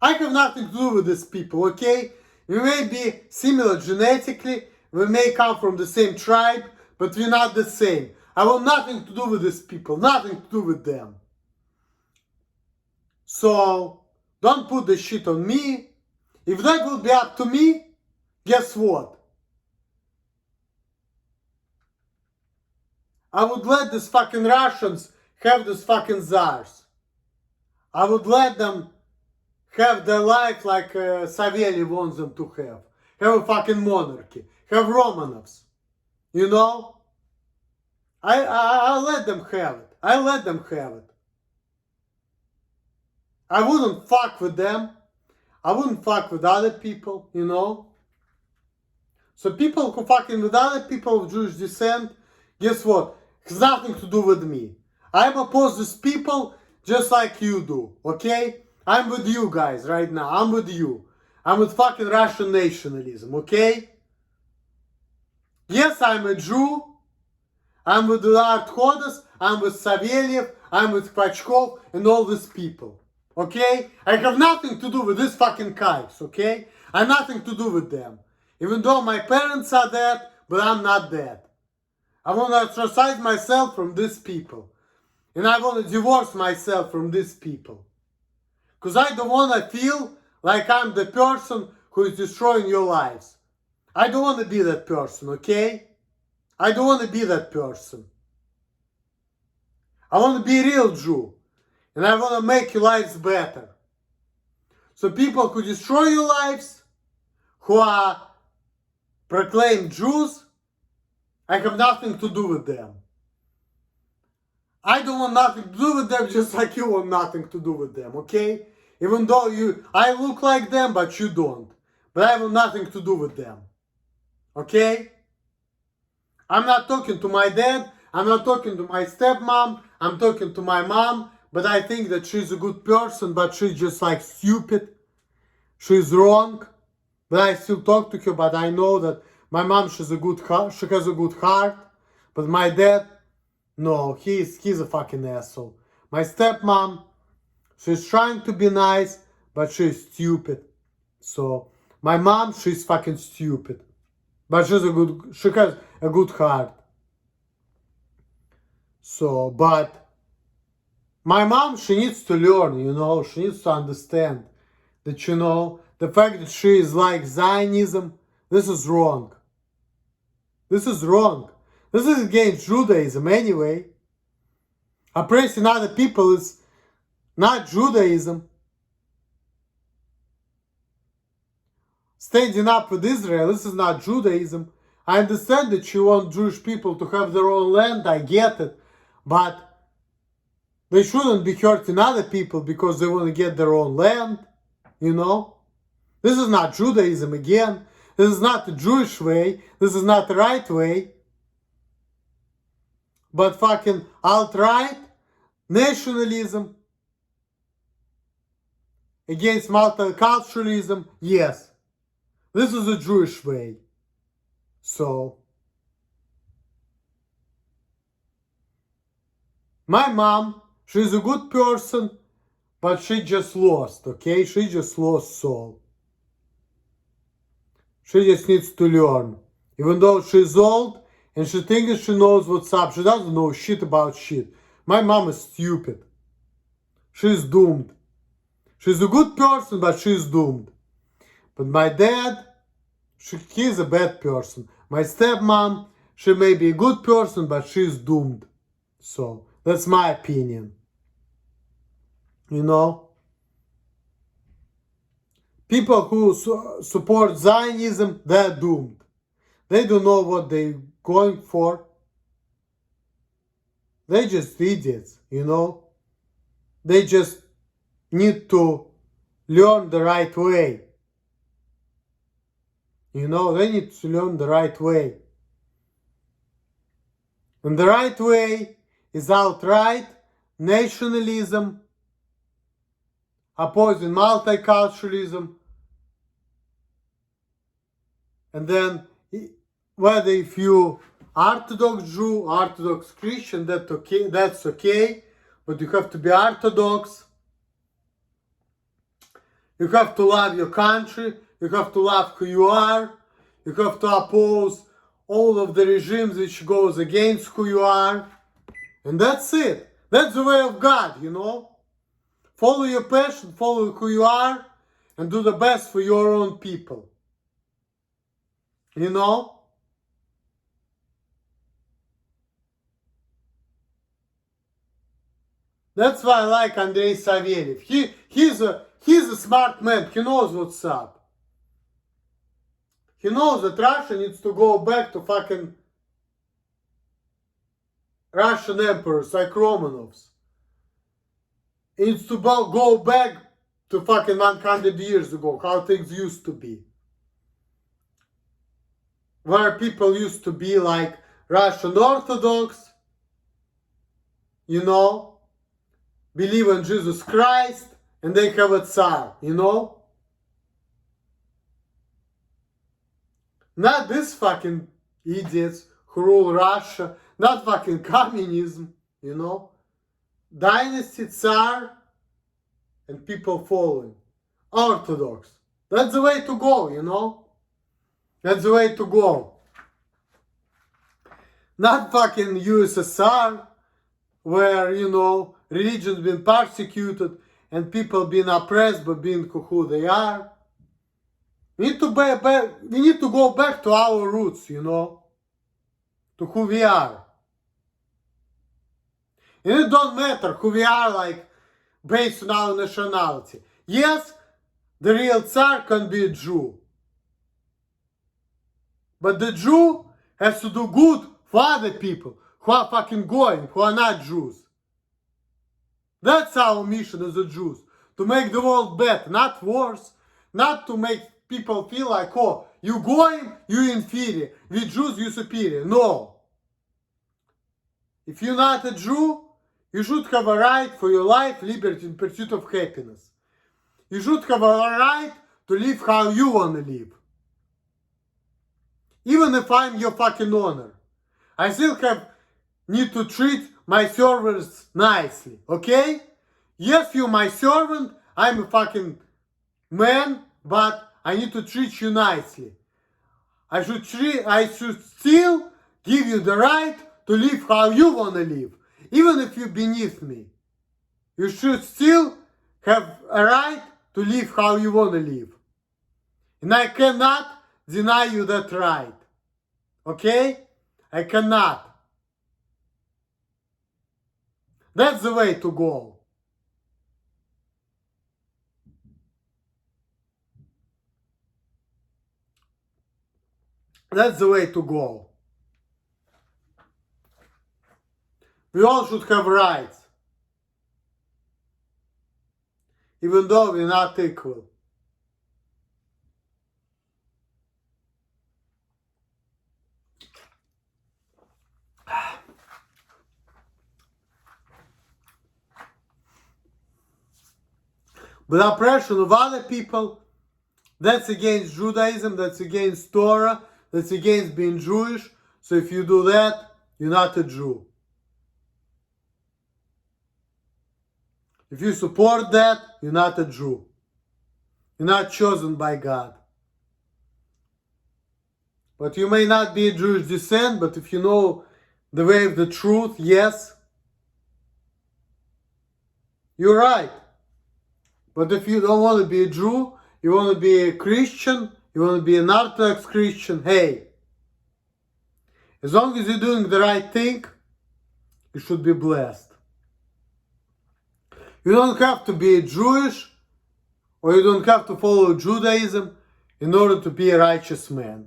I have nothing to do with these people, okay? We may be similar genetically, we may come from the same tribe, but we're not the same. I want nothing to do with these people, nothing to do with them. So, don't put the shit on me. If that would be up to me, guess what? I would let these fucking Russians have these fucking czars. I would let them have their life like Savelyev wants them to have. Have a fucking monarchy. Have Romanovs. I let them have it. I let them have it. I wouldn't fuck with them. I wouldn't fuck with other people, So people who fucking with other people of Jewish descent, guess what? It's nothing to do with me. I'm opposed to these people just like you do, okay? I'm with you guys right now. I'm with you. I'm with fucking Russian nationalism, okay? Yes, I'm a Jew. I'm with Eduard Khodas. I'm with Savelyev. I'm with Kvachkov and all these people, okay? I have nothing to do with these fucking guys, okay? I have nothing to do with them. Even though my parents are dead, but I'm not dead. I want to ostracize myself from these people. And I want to divorce myself from these people. Because I don't want to feel like I'm the person who is destroying your lives. I don't want to be that person, okay? I don't want to be that person. I want to be a real Jew. And I want to make your lives better. So people who destroy your lives, who are proclaimed Jews, I have nothing to do with them. I don't want nothing to do with them just like you want nothing to do with them, okay? Even though I look like them, but you don't. But I have nothing to do with them. Okay? I'm not talking to my dad. I'm not talking to my stepmom. I'm talking to my mom. But I think that she's a good person, but she's just like stupid. She's wrong. But I still talk to her, but I know that my mom, she has a good heart. But my dad, no, he's a fucking asshole. My stepmom, she's trying to be nice, but she's stupid. So, my mom, she's fucking stupid. But she has a good heart. So, but my mom, she needs to learn, she needs to understand that, the fact that she is like Zionism, this is wrong. This is wrong. This is against Judaism anyway. Oppressing other people is not Judaism. Standing up with Israel, this is not Judaism. I understand that you want Jewish people to have their own land, I get it. But they shouldn't be hurting other people because they want to get their own land, This is not Judaism again. This is not the Jewish way. This is not the right way. But fucking alt-right, nationalism, against multiculturalism, yes. This is the Jewish way. So, My mom, she's a good person, but she just lost, okay? She just lost soul. She just needs to learn. Even though she's old and she thinks she knows what's up, she doesn't know shit about shit. My mom is stupid. She's doomed. She's a good person, but she's doomed. But my dad, he's a bad person. My stepmom, she may be a good person, but she's doomed. So, that's my opinion. You know? People who support Zionism, they're doomed. They don't know what they're going for. They're just idiots, you know? They just need to learn the right way. You know, they need to learn the right way. And the right way is outright nationalism, opposing multiculturalism, and then whether if you Orthodox Jew, Orthodox Christian, that's okay, but you have to be Orthodox. You have to love your country, you have to love who you are, you have to oppose all of the regimes which goes against who you are, and that's it. That's the way of God, you know. Follow your passion, follow who you are, and do the best for your own people. You know? That's why I like Andrei Savelyev. He's a smart man. He knows what's up. He knows that Russia needs to go back to fucking Russian emperors like Romanovs. It needs to go back to fucking 100 years ago, how things used to be. Where people used to be like Russian Orthodox, you know, believe in Jesus Christ, and they have a Tsar, you know? Not these fucking idiots who rule Russia, not fucking communism, you know? Dynasty, Tsar, and people following. Orthodox. That's the way to go, you know? That's the way to go. Not fucking USSR, where, you know, religion's been persecuted and people been oppressed by being who they are. We need to go back to our roots, you know, to who we are. And it don't matter who we are, like, based on our nationality. Yes, the real Tsar can be a Jew. But the Jew has to do good for other people who are fucking going, who are not Jews. That's our mission as a Jews. To make the world better, not worse. Not to make people feel like, oh, you going, you inferior. We Jews, you superior. No. If you're not a Jew, you should have a right for your life, liberty, and pursuit of happiness. You should have a right to live how you want to live. Even if I'm your fucking owner, I still need to treat my servants nicely, okay? Yes, you're my servant, I'm a fucking man, but I need to treat you nicely. I should still give you the right to live how you want to live, even if you're beneath me. You should still have a right to live how you want to live. And I cannot deny you that right. Okay? I cannot. That's the way to go. That's the way to go. We all should have rights. Even though we're not equal. But oppression of other people, that's against Judaism, that's against Torah, that's against being Jewish. So if you do that, you're not a Jew. If you support that, you're not a Jew. You're not chosen by God. But you may not be Jewish descent, but if you know the way of the truth, yes, you're right. But if you don't want to be a Jew, you want to be a Christian, you want to be an Orthodox Christian, hey, as long as you're doing the right thing, you should be blessed. You don't have to be Jewish, or you don't have to follow Judaism in order to be a righteous man.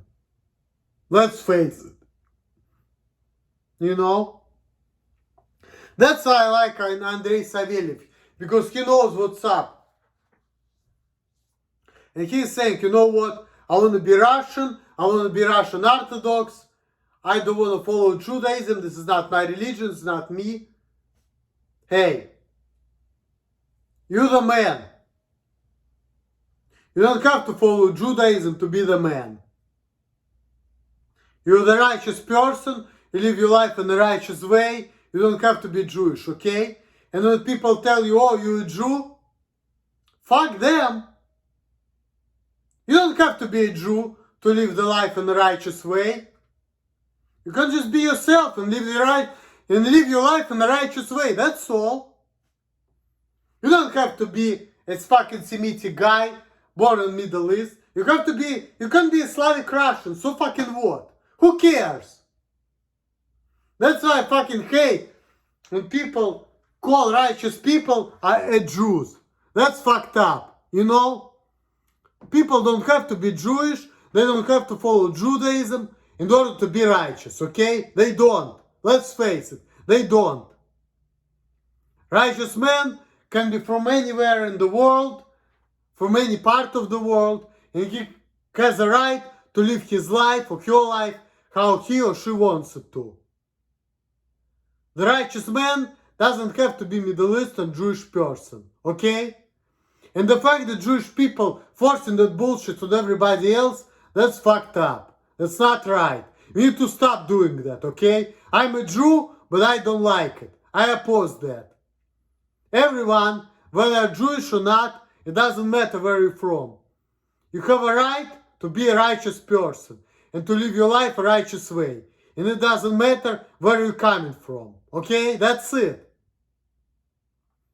Let's face it. You know? That's why I like Andrei Savelyev, because he knows what's up. And he's saying, you know what? I want to be Russian. I want to be Russian Orthodox. I don't want to follow Judaism. This is not my religion. It's not me. Hey, you're the man. You don't have to follow Judaism to be the man. You're the righteous person. You live your life in a righteous way. You don't have to be Jewish, okay? And when people tell you, oh, you're a Jew, fuck them. You don't have to be a Jew to live the life in a righteous way. You can just be yourself and live your life in a righteous way. That's all. You don't have to be a fucking Semitic guy born in Middle East. You can be a Slavic Russian. So fucking what? Who cares? That's why I fucking hate when people call righteous people Jews. That's fucked up. You know? People don't have to be Jewish. They don't have to follow Judaism in order to be righteous, okay? They don't. Let's face it. They don't. Righteous man can be from anywhere in the world, from any part of the world, and he has a right to live his life or her life how he or she wants it to. The righteous man doesn't have to be Middle Eastern Jewish person, okay? And the fact that Jewish people forcing that bullshit on everybody else, that's fucked up. That's not right. We need to stop doing that, okay? I'm a Jew, but I don't like it. I oppose that. Everyone, whether Jewish or not, it doesn't matter where you're from. You have a right to be a righteous person and to live your life a righteous way. And it doesn't matter where you're coming from, okay? That's it.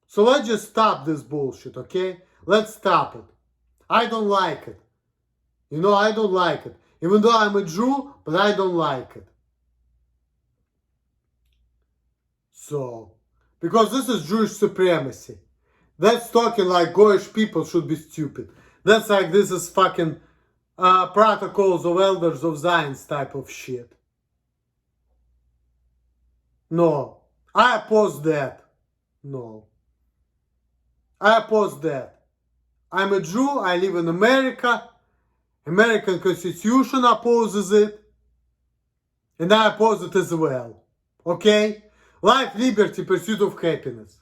So let's just stop this bullshit, okay? Let's stop it. I don't like it. You know, I don't like it. Even though I'm a Jew, but I don't like it. So, because this is Jewish supremacy. That's talking like Goyish people should be stupid. That's like this is fucking protocols of elders of Zions type of shit. No. I oppose that. No. I oppose that. I'm a Jew. I live in America. American Constitution opposes it. And I oppose it as well. Okay? Life, liberty, pursuit of happiness.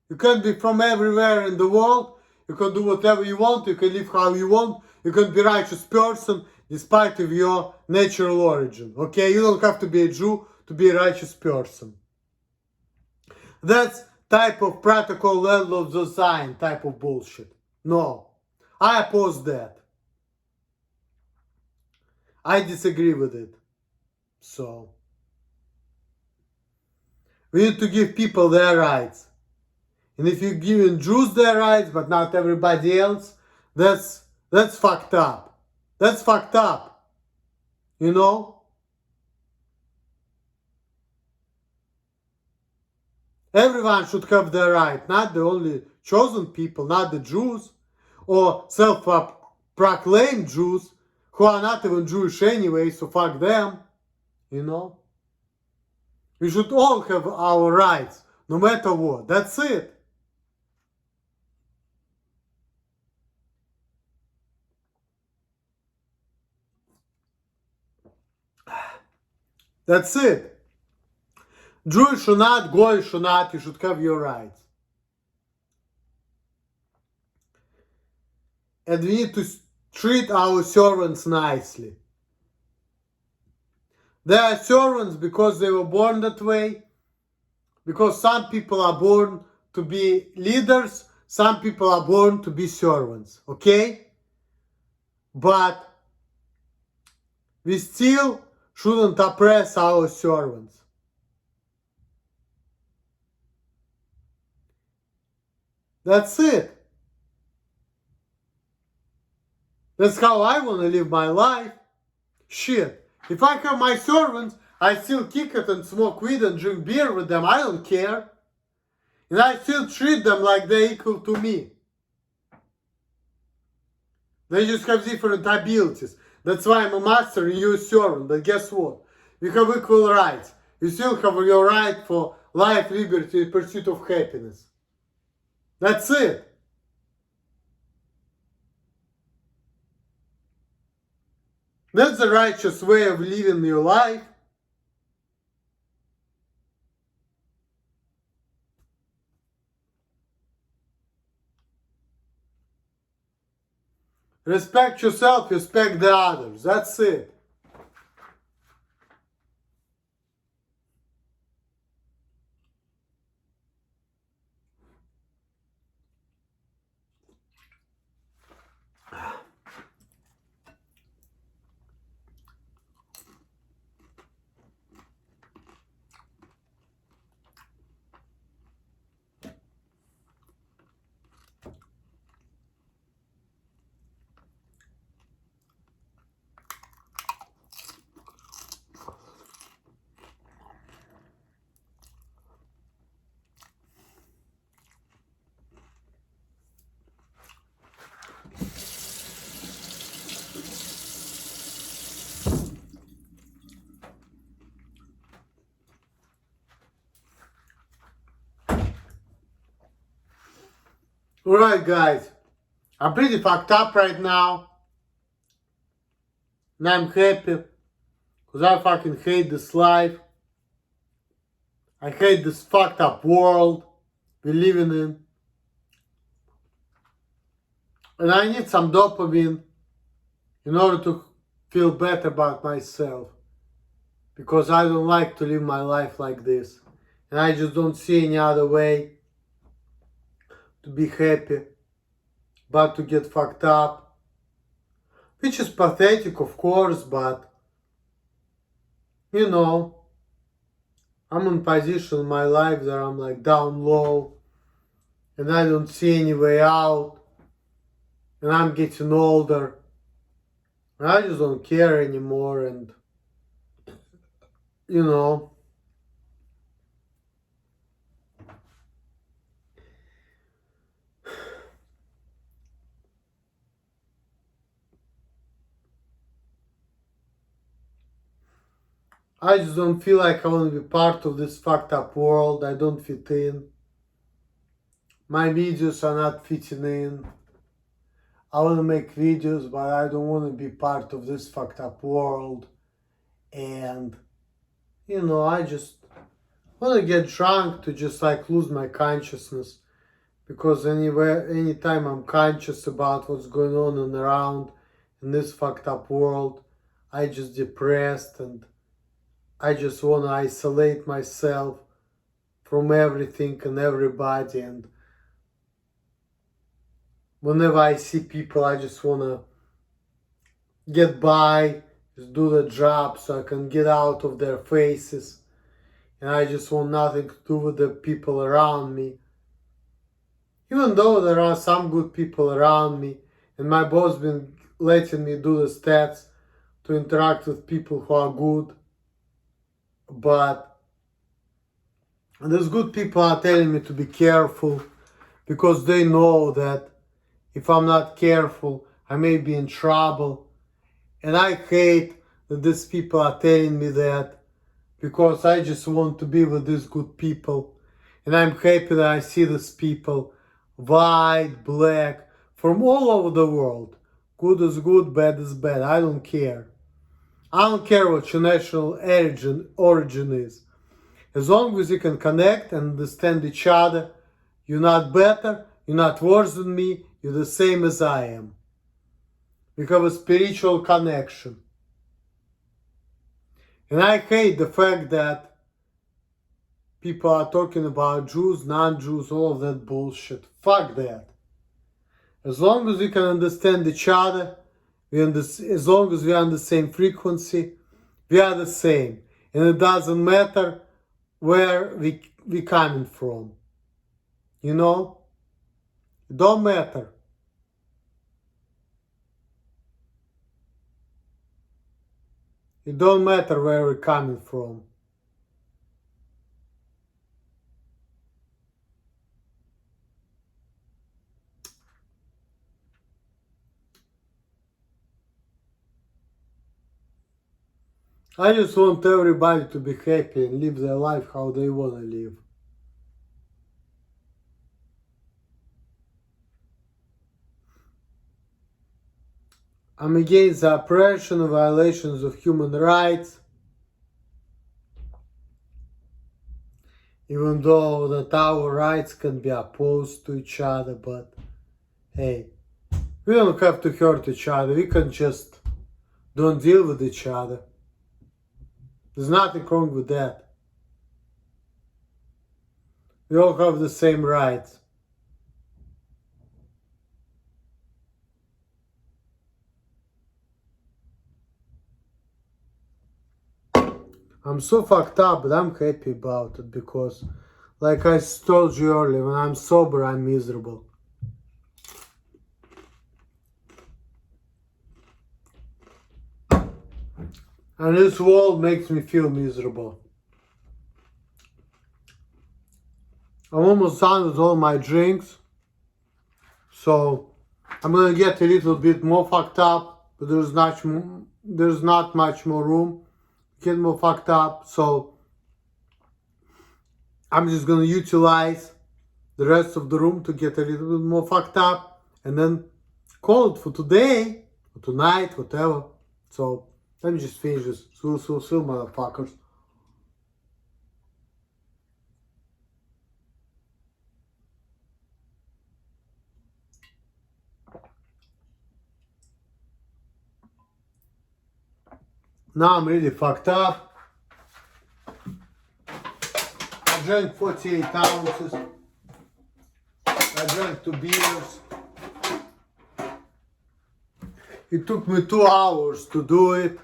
You can be from everywhere in the world. You can do whatever you want. You can live how you want. You can be a righteous person despite of your natural origin. Okay? You don't have to be a Jew to be a righteous person. That's type of protocol level of the sign type of bullshit. No. I oppose that. I disagree with it. So, we need to give people their rights. And if you're giving Jews their rights, but not everybody else, that's fucked up. That's fucked up. You know? Everyone should have their right, not the only chosen people, not the Jews, or self-proclaimed Jews, who are not even Jewish anyway, so fuck them, you know? We should all have our rights, no matter what. That's it. That's it. Jewish or not, Goyish or not, you should have your rights. And we need to treat our servants nicely. They are servants because they were born that way. Because some people are born to be leaders, some people are born to be servants, okay? But we still shouldn't oppress our servants. That's it. That's how I want to live my life. Shit. If I have my servants, I still kick it and smoke weed and drink beer with them. I don't care. And I still treat them like they're equal to me. They just have different abilities. That's why I'm a master and you're a servant. But guess what? We have equal rights. You still have your right for life, liberty, and pursuit of happiness. That's it. That's the righteous way of living your life. Respect yourself, respect the others. That's it. Alright guys, I'm pretty fucked up right now. And I'm happy. Because I fucking hate this life. I hate this fucked up world we're living in. And I need some dopamine in order to feel better about myself. Because I don't like to live my life like this. And I just don't see any other way to be happy but to get fucked up. Which is pathetic, of course, but you know, I'm in position in my life that I'm like down low and I don't see any way out and I'm getting older and I just don't care anymore and you know, I just don't feel like I want to be part of this fucked up world. I don't fit in. My videos are not fitting in. I want to make videos, but I don't want to be part of this fucked up world. And, you know, I just want to get drunk to just like lose my consciousness. Because anytime I'm conscious about what's going on and around in this fucked up world, I just depressed and I just want to isolate myself from everything and everybody. And whenever I see people, I just want to get by, just do the job so I can get out of their faces. And I just want nothing to do with the people around me. Even though there are some good people around me, and my boss been letting me do the stats to interact with people who are good. But these good people are telling me to be careful because they know that if I'm not careful, I may be in trouble. And I hate that these people are telling me that because I just want to be with these good people. And I'm happy that I see these people, white, black, from all over the world. Good is good, bad is bad. I don't care. I don't care what your national origin is. As long as you can connect and understand each other, you're not better, you're not worse than me, you're the same as I am. We have a spiritual connection. And I hate the fact that people are talking about Jews, non-Jews, all of that bullshit. Fuck that. As long as we can understand each other, as long as we are on the same frequency, we are the same. And it doesn't matter where we coming from. You know? It don't matter. It don't matter where we're coming from. I just want everybody to be happy and live their life how they want to live. I'm against the oppression and violations of human rights, even though that our rights can be opposed to each other, but hey, we don't have to hurt each other, we can just don't deal with each other. There's nothing wrong with that. We all have the same rights. I'm so fucked up, but I'm happy about it because, like I told you earlier, when I'm sober, I'm miserable. And this world makes me feel miserable. I'm almost done with all my drinks, so I'm gonna get a little bit more fucked up, but there's not much more room to get more fucked up, so I'm just gonna utilize the rest of the room to get a little bit more fucked up, and then call it for today, or tonight, whatever. So let me just finish this. So, motherfuckers. Now I'm really fucked up. I drank 48 ounces. I drank 2 beers. It took me 2 hours to do it,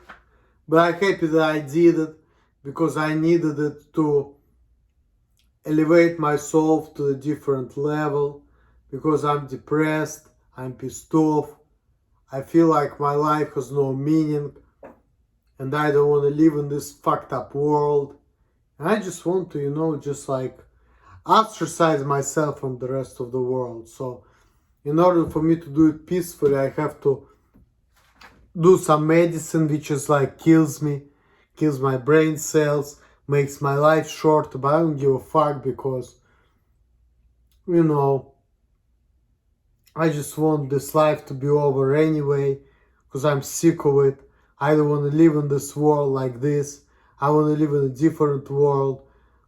but I'm happy that I did it because I needed it to elevate myself to a different level, because I'm depressed, I'm pissed off, I feel like my life has no meaning, and I don't want to live in this fucked up world. And I just want to, just like ostracize myself from the rest of the world. So in order for me to do it peacefully, I have to do some medicine which is like kills my brain cells, makes my life short, but I don't give a fuck because, I just want this life to be over anyway, because I'm sick of it. I don't want to live in this world like this. I want to live in a different world.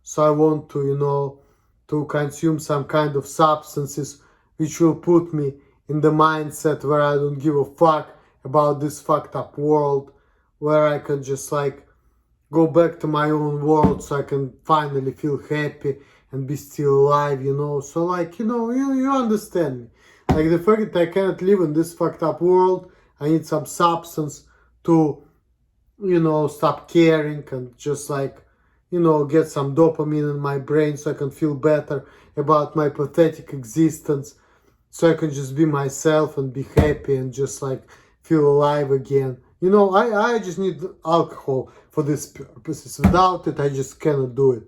So I want to, to consume some kind of substances which will put me in the mindset where I don't give a fuck about this fucked up world, where I can just like go back to my own world so I can finally feel happy and be still alive, So like, you understand me. Like the fact that I cannot live in this fucked up world, I need some substance to, stop caring and just like, get some dopamine in my brain so I can feel better about my pathetic existence, so I can just be myself and be happy and just like feel alive again. I just need alcohol for these purposes. Without it, I just cannot do it.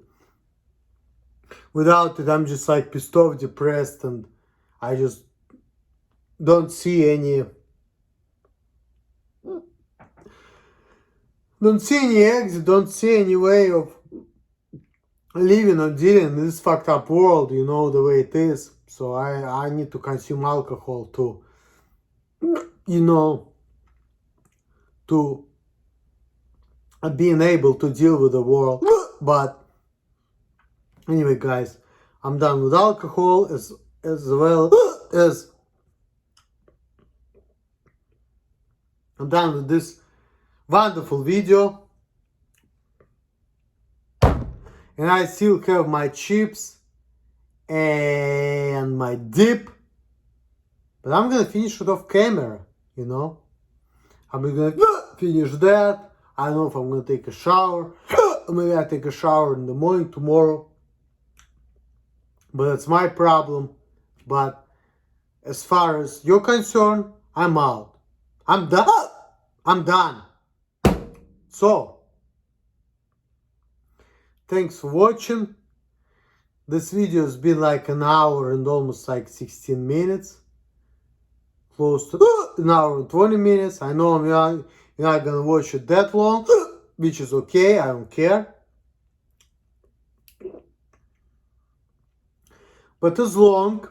Without it, I'm just like pissed off, depressed, and I just don't see any exit, don't see any way of living or dealing in this fucked up world, the way it is. So I need to consume alcohol to, to being able to deal with the world. But anyway, guys, I'm done with alcohol as well as I'm done with this wonderful video. And and I still have my chips and my dip. But I'm gonna finish it off camera, you know. I'm gonna finish that. I don't know if I'm gonna take a shower. Maybe I take a shower in the morning tomorrow. But that's my problem. But as far as you're concerned, I'm out. I'm done. I'm done. So, thanks for watching. This video has been like an hour and almost like 16 minutes. Close to an hour and 20 minutes. I know you're not gonna watch it that long, which is okay, I don't care. But as long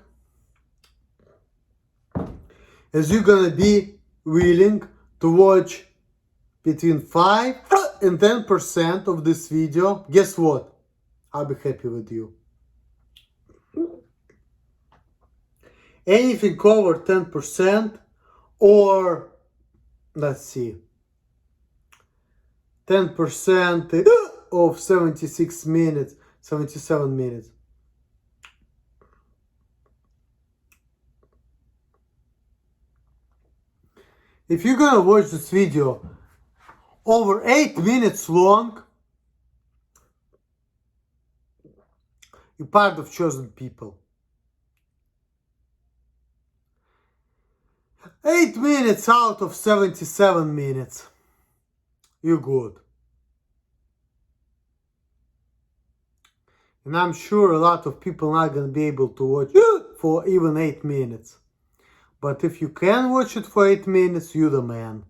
as you're gonna be willing to watch between 5 and 10% of this video, guess what? I'll be happy with you. Anything over 10% or, let's see, 10% of 76 minutes, 77 minutes. If you're gonna watch this video over 8 minutes long, you're part of chosen people. 8 minutes out of 77 minutes. You're good. And I'm sure a lot of people are not going to be able to watch for even 8 minutes. But if you can watch it for 8 minutes, you're the man.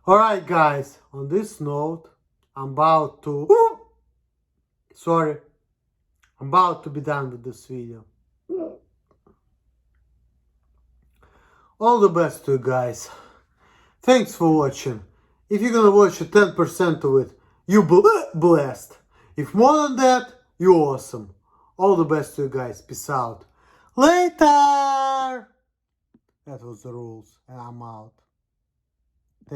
Alright guys, on this note, I'm about to be done with this video. All the best to you guys. Thanks for watching. If you're gonna watch 10% of it, you blessed. If more than that, you're awesome. All the best to you guys. Peace out. Later! That was the rules, and I'm out.